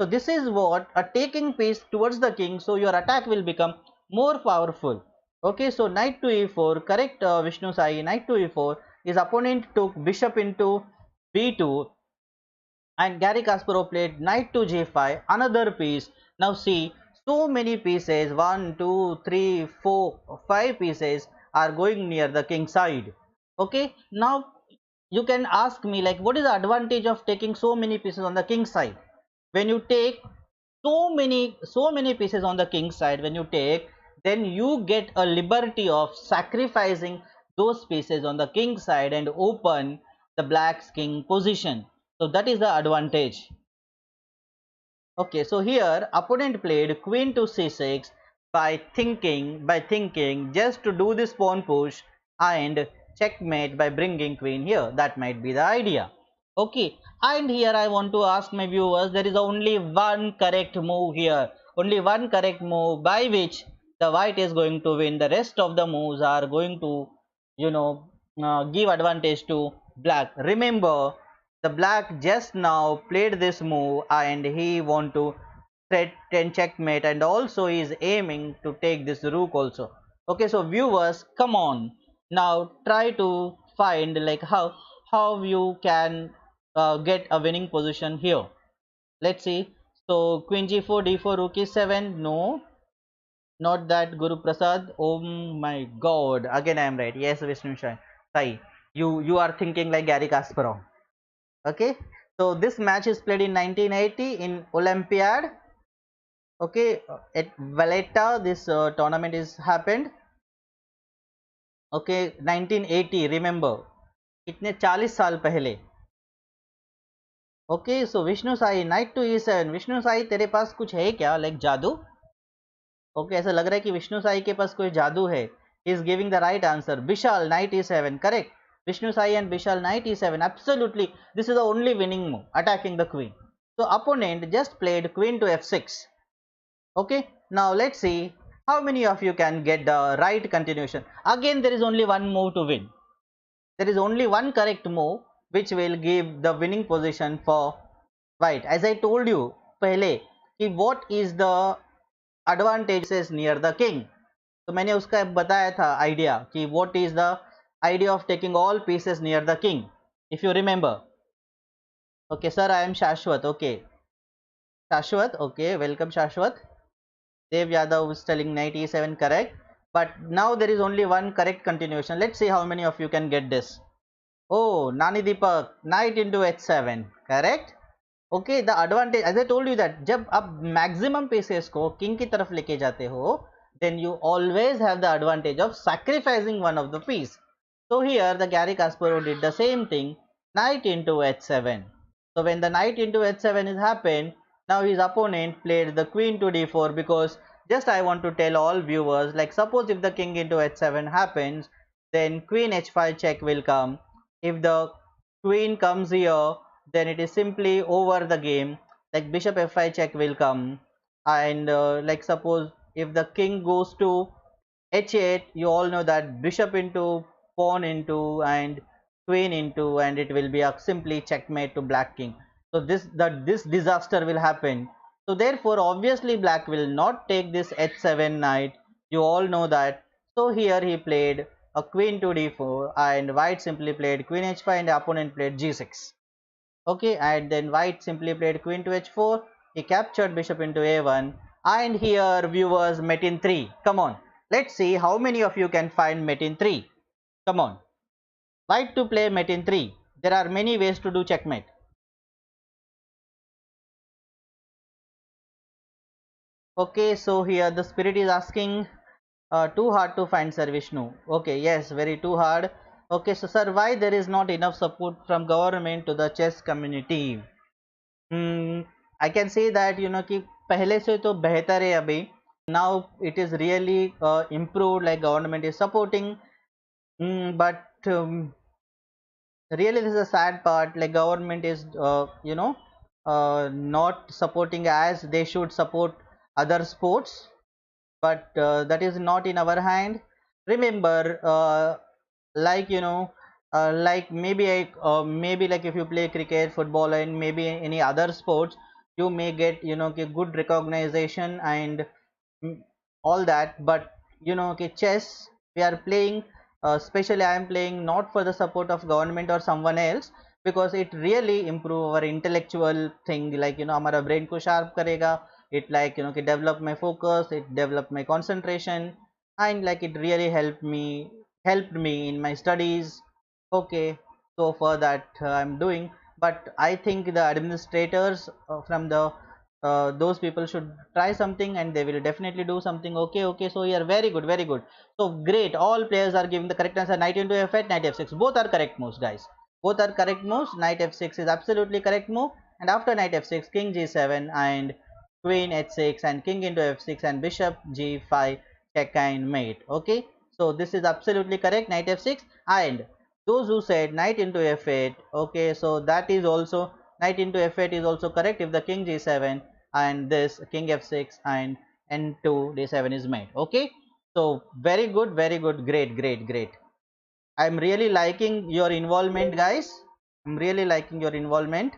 So this is what a taking piece towards the king, so your attack will become more powerful. Okay, so knight to e4, correct, Vishnu Sai, knight to e4. His opponent took bishop into b2 and Gary Kasparov played knight to g5, another piece. Now see, so many pieces, 1 2 3 4 5 pieces are going near the king side. Okay, now you can ask me like what is the advantage of taking so many pieces on the king side? When you take so many pieces on the king side, when you take, then you get a liberty of sacrificing those pieces on the king side and open the black's king position. So that is the advantage. Okay, so here opponent played queen to c6 by thinking just to do this pawn push and checkmate by bringing queen here. That might be the idea. Okay, and here I want to ask my viewers, there is only one correct move here, only one correct move by which the white is going to win. The rest of the moves are going to, you know, give advantage to black. Remember, the black just now played this move and he want to threaten checkmate and also is aiming to take this rook also. Okay, so viewers, come on, now try to find like how you can get a winning position here. Let's see. So queen g4, d4, rook e7. No, not that, Guru Prasad. Oh my god, again I am right. Yes, Vishnu Sai, you are thinking like Gary Kasparov. Okay, so this match is played in 1980 in Olympiad. Okay, at Valletta this tournament is happened. Okay, 1980, remember, कितने 40 साल पहले. Okay, so Vishnu Sai knight to e7. Vishnu Sai तेरे पास कुछ है क्या, like जादू? Okay, ऐसा लग रहा है कि विष्णु साई के पास कोई जादू है. He is giving the right answer. Vishal, knight e7, correct. Vishnu Sai and Vishal, knight e7, absolutely. This is the only winning move, attacking the queen. So opponent just played queen to f6. Okay, now let's see how many of you can get the right continuation. Again, there is only one move to win. There is only one correct move which will give the winning position for white. As I told you पहले कि what is the advantages near the king. तो मैंने उसका बताया था idea कि what is the idea of taking all pieces near the king. If you remember. Okay, sir, I am Shashwat. Okay, Shashwat. Okay, welcome, Shashwat. Dev Yadav is telling knight e7 correct. But now there is only one correct continuation. Let's see how many of you can get this. Oh, Nani Deepak, knight into h7, correct? Okay, the advantage, as I told you that जब आप maximum pieces को king की तरफ लेके जाते हो, then you always have the advantage of sacrificing one of the piece. So here the Garry Kasparov did the same thing, knight into h7. So when the knight into h7 is happened, now his opponent played the queen to d4, because just I want to tell all viewers, like suppose if the king into h7 happens, then queen h5 check will come. If the queen comes here, then it is simply over the game, like bishop f5 check will come. And like suppose if the king goes to h8, you all know that bishop into, pawn into, and queen into, and it will be a simply checkmate to black king. So this disaster will happen. So therefore obviously black will not take this h7 knight, you all know that. So here he played a queen to d4, and white simply played queen h5, and the opponent played g6. Okay, and then white simply played queen to h4. He captured bishop into a1, and here viewers met in 3. Come on, let's see how many of you can find met in 3. Come on, white to play met in 3. There are many ways to do checkmate. Okay, so here the spirit is asking, too hard to find, Sir Vishnu. Okay, yes, very too hard. Okay, so sir, why there is not enough support from government to the chess community? I can say that कि पहले से तो बेहतर है अभी. Now it is really improved, like government is supporting. But really this is a sad part, like government is not supporting as they should support other sports, but that is not in our hand. Remember, like like maybe like if you play cricket, football, and maybe any other sports, you may get good recognition and all that. But chess we are playing, especially I am playing not for the support of government or someone else, because it really improve our intellectual thing, like हमारा brain को sharp करेगा. It like कि develop my focus, it develop my concentration, and like it really helped me in my studies. Okay, so for that I'm doing. But I think the administrators from the those people should try something, and they will definitely do something. Okay, okay, so here very good, very good. So great, all players are giving the correct answer. Knight into f8, knight f6, both are correct moves, guys. Both are correct moves. Knight f6 is absolutely correct move, and after knight f6, king g7 and queen h6 and king into f6 and bishop g5 check and mate. Okay, so this is absolutely correct, knight f6. And those who said knight into f8, okay, so that is also, knight into f8 is also correct if the king g7 and this king f6 and n2 d7 is made. Okay, so very good, very good, great, great, great. I'm really liking your involvement, guys. I'm really liking your involvement.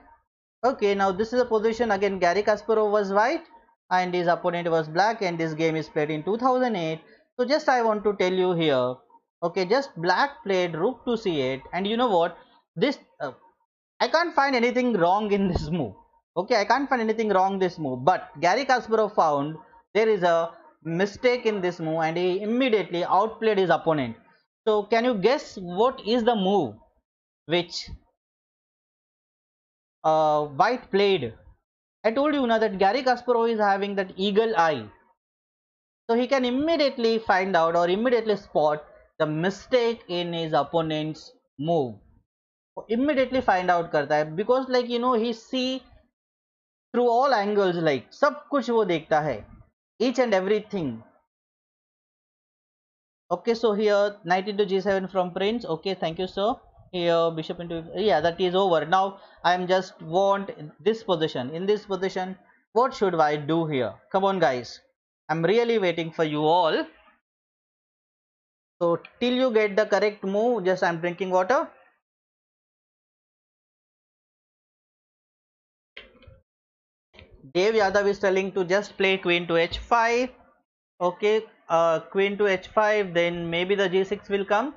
Okay, now this is a position again. Garry Kasparov was white and his opponent was black, and this game is played in 2008. So just I want to tell you here. Okay, just black played rook to c8, and you know what? This I can't find anything wrong in this move. Okay, I can't find anything wrong this move. But Garry Kasparov found there is a mistake in this move, and he immediately outplayed his opponent. So can you guess what is the move which white played? I told you now that Garry Kasparov is having that eagle eye. So he can immediately find out or immediately spot the mistake in his opponent's move. Immediately find out करता है, because like he see through all angles, like सब कुछ वो देखता है, each and everything. Okay, so here knight into g7 from prince. Okay, thank you sir. Here bishop into, yeah, that is over. Now I am just want this position. In this position, what should I do here? Come on guys, I'm really waiting for you all. So till you get the correct move, just I'm drinking water. Dev Yadav is telling to just play queen to h5. Okay, queen to h5, then maybe the g6 will come.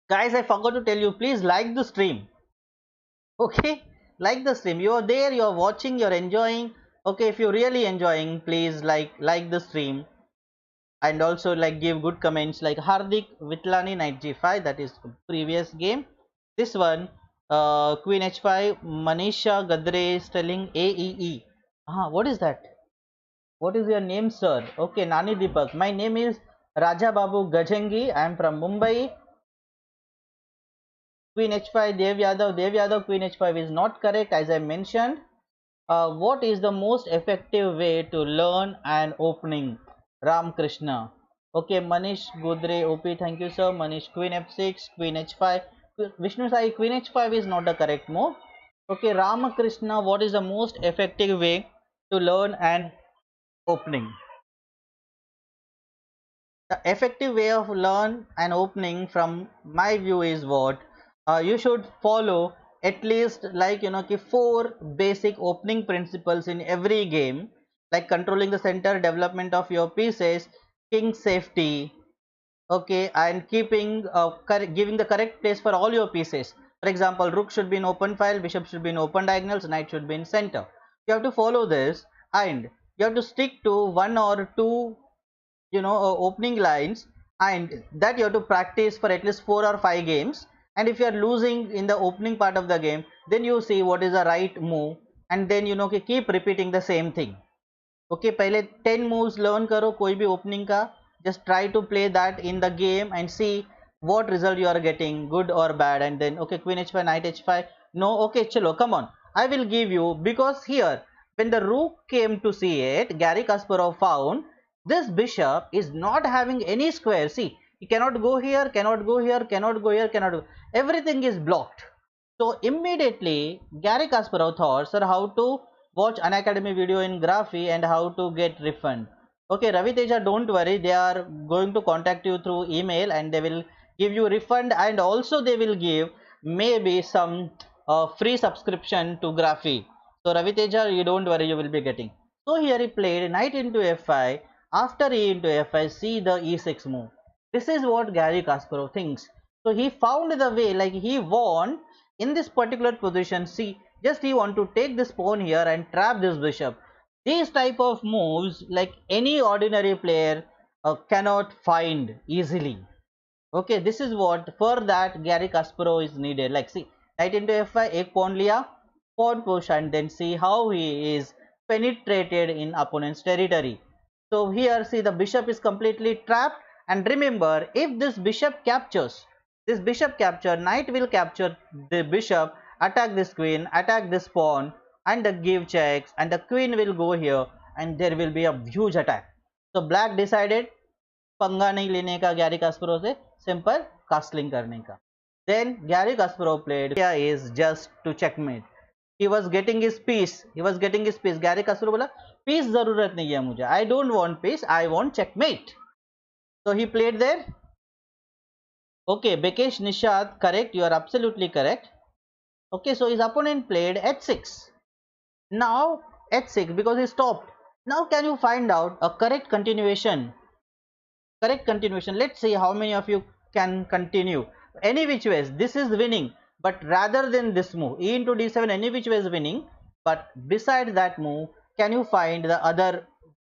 Guys, I forgot to tell you, please like the stream. Okay, like the stream. You are there, you are watching, you are enjoying. Okay, if you're really enjoying, please like the stream, and also like give good comments like Hardik Vitlani knight g5, that is previous game. This one, queen h5, Manisha Gadre is telling AEE. What is that? What is your name, sir? Okay, Nani Deepak. My name is Rajababu Gajengi. I am from Mumbai. Queen h5, Dev Yadav. Dev Yadav, queen h5 is not correct, as I mentioned. What is the most effective way to learn an opening? Ram Krishna. Okay, Manish Gudre OP. Thank you, sir. Manish, queen f6, queen h5. Vishnu Sai, queen h5 is not the correct move. Okay, Ramakrishna, what is the most effective way to learn an opening? The effective way of learn an opening from my view is what, you should follow at least like four basic opening principles in every game, like controlling the center, development of your pieces, king safety, okay, and keeping giving the correct place for all your pieces. For example, rook should be in open file, bishop should be in open diagonals, knight should be in center. You have to follow this, and you have to stick to one or two opening lines, and that you have to practice for at least 4 or 5 games. And if you are losing in the opening part of the game, then you see what is the right move, and then keep repeating the same thing. Okay, पहले 10 moves learn करो कोई भी opening का. Just try to play that in the game and see what result you are getting, good or bad. And then okay, queen h5, knight h5. No, okay, chalo, come on. I will give you, because here when the rook came to c8, Gary Kasparov found this bishop is not having any square. See, he cannot go here, cannot go here, cannot go here, cannot go. Everything is blocked. So immediately Gary Kasparov thought, sir, how to watch Unacademy video in Graphy and how to get refund. Okay, Ravi Teja, don't worry, they are going to contact you through email and they will give you refund, and also they will give maybe some free subscription to Graphy. So Ravi Teja, you don't worry, you will be getting. So here he played knight into f5. After e into f5, see the e6 move. This is what Gary Kasparov thinks. So he found the way, like he won in this particular position. See, just he want to take this pawn here and trap this bishop. These type of moves, like any ordinary player cannot find easily. Okay, this is what, for that Gary Kasparov is needed. Like see, knight into f5, ek pawn liya, pawn push, and then see how he is penetrated in opponent's territory. So here see the bishop is completely trapped, and remember, if this bishop captures, knight will capture the bishop, attack this queen, attack this pawn, and give checks, and the queen will go here, and there will be a huge attack. So black decided पंगा नहीं लेने का Gary कास्परो से, simple castling करने का. Then Gary Kasparov played is just to checkmate. He was getting his piece. Gary Kasparov बोला piece जरूरत नहीं है मुझे. I don't want piece. I want checkmate. So he played there. Okay, Bekesh Nishad, correct. You are absolutely correct. Okay, so his opponent played h6. Now h6 because he stopped. Now can you find out a correct continuation? Let's see how many of you can continue. Any which ways, this is winning, but rather than this move, e into d7, any which way is winning, but beside that move, can you find the other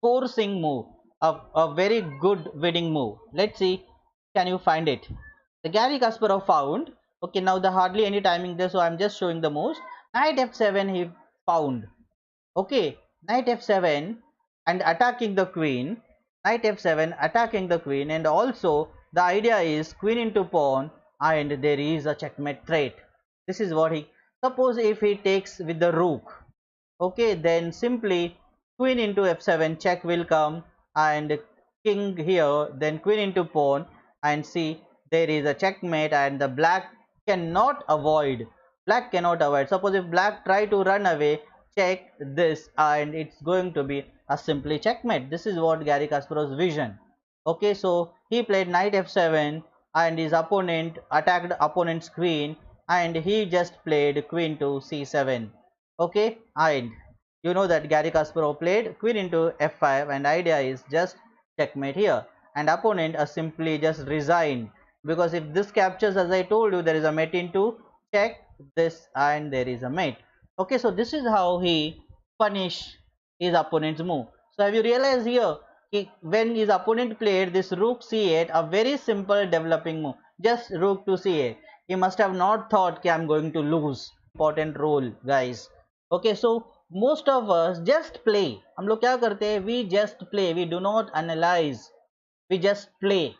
forcing move, a very good winning move? Let's see, can you find it? The Gary Kasparov found. Okay, now the hardly any timing there, so I'm just showing the moves. Knight f7 he found. Okay, knight f7 and attacking the queen. Knight f7 attacking the queen, and also the idea is queen into pawn, and there is a checkmate threat. This is what he, suppose if he takes with the rook, okay, then simply queen into f7 check will come, and king here, then queen into pawn, and see there is a checkmate, and the black cannot avoid. Suppose if black try to run away, check this, and it's going to be a simply checkmate. This is what Garry Kasparov's vision. Okay, so he played knight f7, and his opponent attacked opponent's queen, and he just played queen to c7. Okay, and you know that Garry Kasparov played queen into f5, and idea is just checkmate here, and opponent simply just resigned, because if this captures, as I told you, there is a mate into check this, and there is a mate. Okay, so this is how he punish his opponent's move. So have you realized here, when his opponent played this rook c8, a very simple developing move, just rook to c8, he must have not thought कि I'm going to lose. Important role, guys. Okay, so most of us just play. हम लोग क्या करते हैं? We just play. We do not analyze. We just play.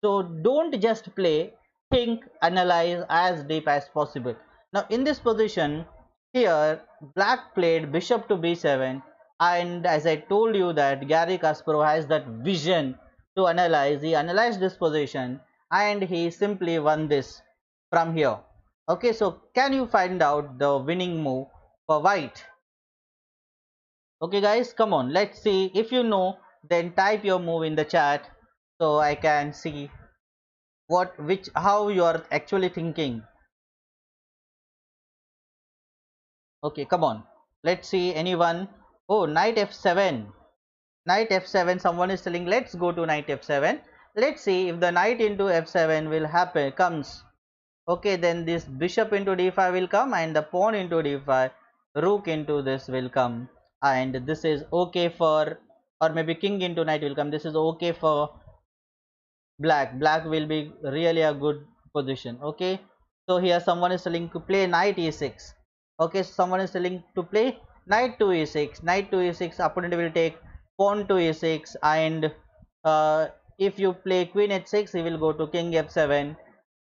So don't just play. Think, analyze as deep as possible. Now in this position, here black played bishop to b7, and as I told you that Garry Kasparov has that vision to analyze. He analyzed this position and he simply won this from here. Okay, so can you find out the winning move for white? Okay guys, come on, let's see. If you know, then type your move in the chat so I can see how you are actually thinking. Okay, come on, let's see. Anyone? Oh, knight f7. Knight f7, someone is telling let's go to knight f7. Let's see if the knight into f7 will comes. Okay, then this bishop into d5 will come, and the pawn into d5, rook into this will come, and this is okay for, or maybe king into knight will come. This is okay for black will be really a good position. Okay, so here someone is telling to play knight e6. Okay, so someone is telling to play knight to e6. Knight to e6, opponent will take pawn to e6, and if you play queen h6, he will go to king f7,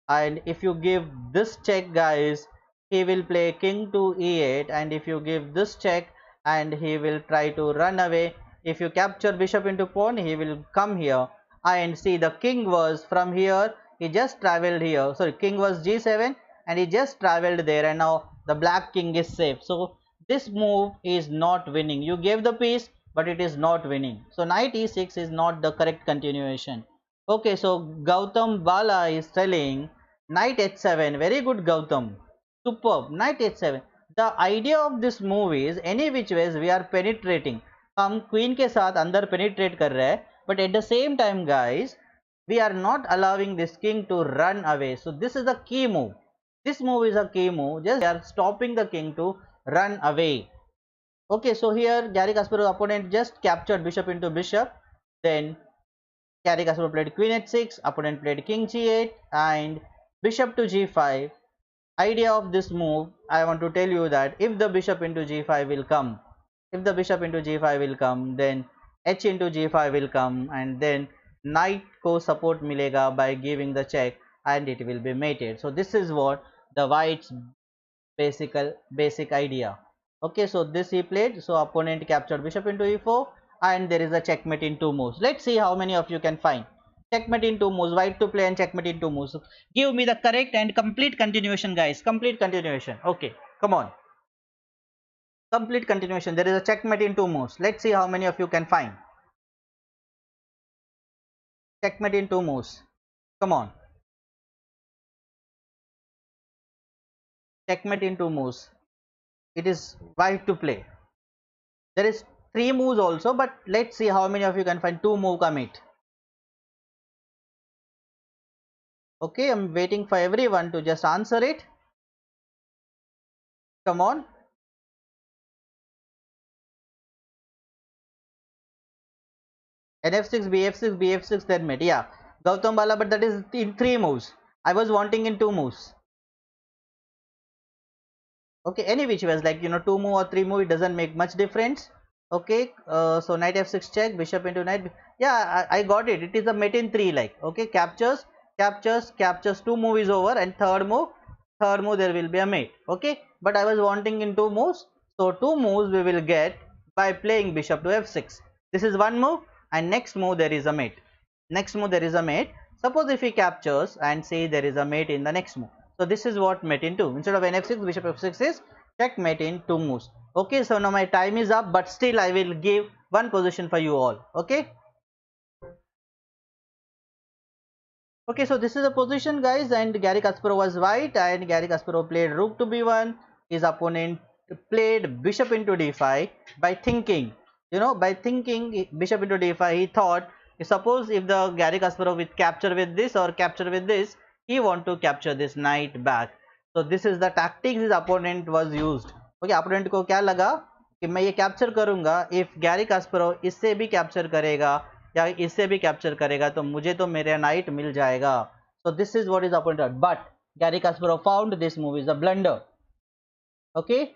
and if you give this check, guys, he will play king to e8, and if you give this check, and he will try to run away. If you capture bishop into pawn, he will come here, and see the king was from here, he just traveled here. Sorry, king was g7 and he just traveled there, and now the black king is safe. So this move is not winning. You gave the piece, but it is not winning. So knight e6 is not the correct continuation. Okay, so Gautam Bala is telling knight h7. Very good, Gautam. Superb. Knight h7. The idea of this move is any which ways we are penetrating. हम queen के साथ अंदर penetrate कर रहे हैं, but at the same time, guys, we are not allowing this king to run away. So this is a key move. This move is a key move. Just we are stopping the king to run away. Okay, so here Garry Kasparov's opponent just captured bishop into bishop. Then Garry Kasparov played queen h6, opponent played king g8 and bishop to g5. Idea of this move, I want to tell you that if the bishop into g5 will come, then h into g5 will come, and then knight को support मिलेगा by giving the check, and it will be mated. So this is what the white's basic idea. Okay, so this he played. So opponent captured bishop into e4, and there is a checkmate in two moves. Let's see how many of you can find checkmate in two moves. White to play and checkmate in two moves. So give me the correct and complete continuation, guys. Complete continuation. Okay, come on. Complete continuation. There is a checkmate in two moves. Let's see how many of you can find checkmate in two moves. Come on. Checkmate in two moves. It is white to play. There is three moves also, but let's see how many of you can find two move commit. Okay, I'm waiting for everyone to just answer it. Come on. NF6, BF6, BF6, then mate. Yeah, Gautam Bala, but that is in three moves. I was wanting in two moves. Okay, any which ways, like, you know, two move or three move, it doesn't make much difference. Okay, so knight f6 check, bishop into knight. Yeah, I got it. It is a mate in three, like, okay, captures, two move is over, and third move there will be a mate. Okay, but I was wanting in two moves, so two moves we will get by playing bishop to f6. This is one move. and next move there is a mate. Next move there is a mate. Suppose if he captures and say there is a mate in the next move. So this is what mate in 2. Instead of nf6, bishop f6 is checkmate in 2 moves. Okay, so now my time is up, but still I will give one position for you all. Okay. Okay, so this is a position, guys, and Gary Kasparov was white, and Gary Kasparov played rook to b1. His opponent played bishop into d5 by thinking. By thinking bishop into d5, he thought, suppose if the Gary Kasparov with capture with this or capture with this, he want to capture this knight back. So this is the tactics his opponent was used. Okay, opponent को क्या लगा कि मैं ये capture करूंगा, if Gary Kasparov इससे भी capture करेगा या इससे भी कैप्चर करेगा तो मुझे तो मेरा नाइट मिल जाएगा. So this is what is opponent, but Gary Kasparov found this move is a blunder. Okay.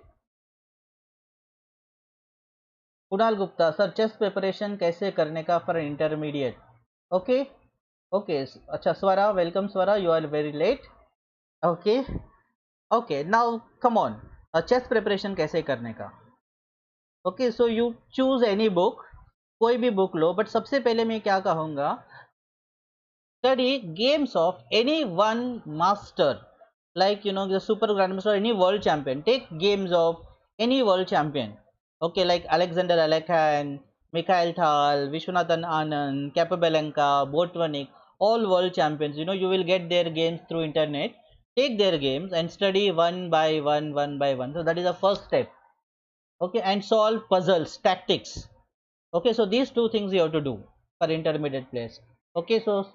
Kunal Gupta sir, chess preparation कैसे करने का फॉर इंटरमीडिएट. ओके ओके, अच्छा Swara, welcome Swara, you are very late. Okay okay, now come on, chess preparation कैसे करने का. Okay, so you choose any book, कोई भी book low, but सबसे पहले मैं क्या कहूँगा, study games of any one master, like the super grandmaster or any world champion. Take games of any world champion. Okay, like Alexander Alekhine, Mikhail Tal, Vishwanathan Anand, Capabelenka, Botvinnik, all world champions. You will get their games through internet. Take their games and study one by one, one by one. So that is the first step. Okay, and solve puzzles, tactics. Okay, so these two things you have to do for intermediate players. Okay, so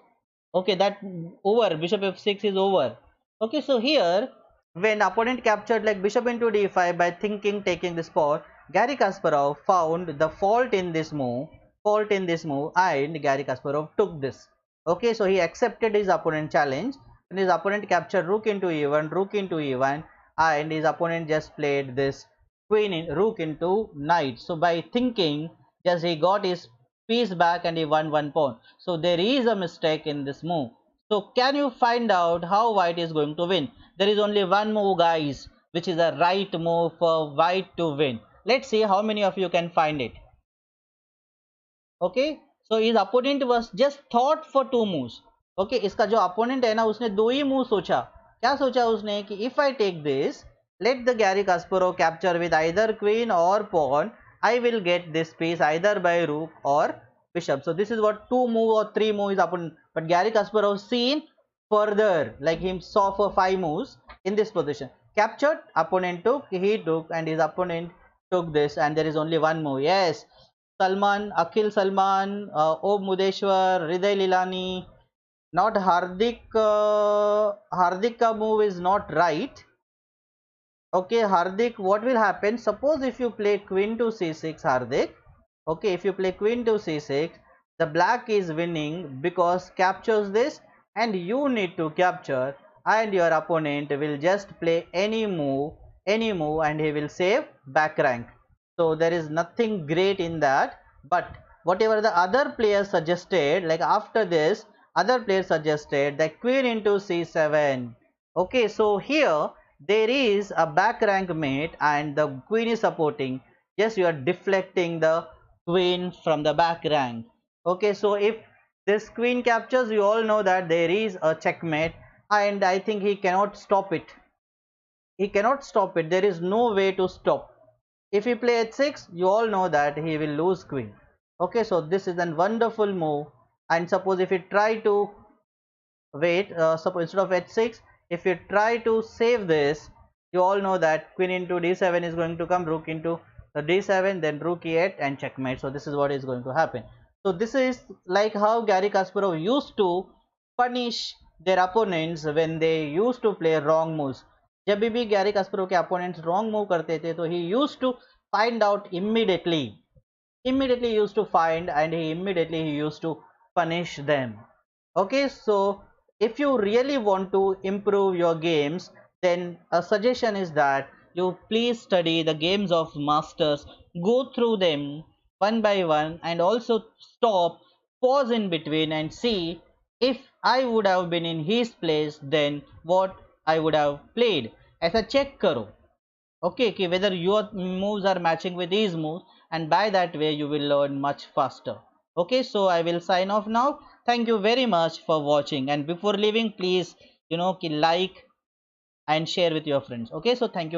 okay, that over, bishop f6 is over. Okay, so here when opponent captured like bishop into d5 by thinking taking this pawn, Gary Kasparov found the fault in this move, and Gary Kasparov took this. Okay, so he accepted his opponent challenge, and his opponent captured rook into e1, and his opponent just played this queen in rook into knight. So by thinking, just he got his piece back and he won one pawn. So there is a mistake in this move. So can you find out how white is going to win? There is only one move, guys, which is a right move for white to win. Let's see how many of you can find it. Okay, so his opponent was just thought for two moves. Okay, इसका जो opponent है ना, उसने दो ही move सोचा. क्या सोचा उसने कि if I take this, let the Gary Kasparov capture with either queen or pawn, I will get this piece either by rook or bishop. So this is what two move or three moves opponent. But Gary Kasparov seen further, like him saw for five moves in this position. Captured, opponent took, he took, and his opponent took this, and there is only one move. Yes, Salman, Akhil Salman, Om Mudeshwar, Hriday Lilani, not Hardik. Hardik ka move is not right. Okay, Hardik, what will happen? Suppose if you play queen to c6, Hardik. Okay, if you play queen to c6, the black is winning because captures this, and you need to capture, and your opponent will just play any move, and he will save back rank. So there is nothing great in that, but whatever the other players suggested, like after this, other players suggested that queen into c7. Okay, so here there is a back rank mate and the queen is supporting. Yes, you are deflecting the queen from the back rank. Okay, so if this queen captures, you all know that there is a checkmate, and I think he cannot stop it. He cannot stop it. There is no way to stop. If he play h6, you all know that he will lose queen. Okay, so this is a wonderful move. And suppose if you try to wait, suppose instead of h6, if you try to save this, you all know that queen into d7 is going to come, rook into the d7, then rook e8 and checkmate. So this is what is going to happen. So this is like how Gary Kasparov used to punish their opponents when they used to play wrong moves. जब भी Gary Kasparov के opponents wrong move करते थे, तो he used to find out immediately. Immediately he used to find, and he immediately used to punish them. Okay, so if you really want to improve your games, then a suggestion is that you please study the games of masters, go through them one by one, and also stop, pause in between and see if I would have been in his place, then what I would have played. ऐसा check करो. Okay, कि whether your moves are matching with his moves, and by that way you will learn much faster. Okay, so I will sign off now. Thank you very much for watching, and before leaving, please, like and share with your friends. Okay, so thank you.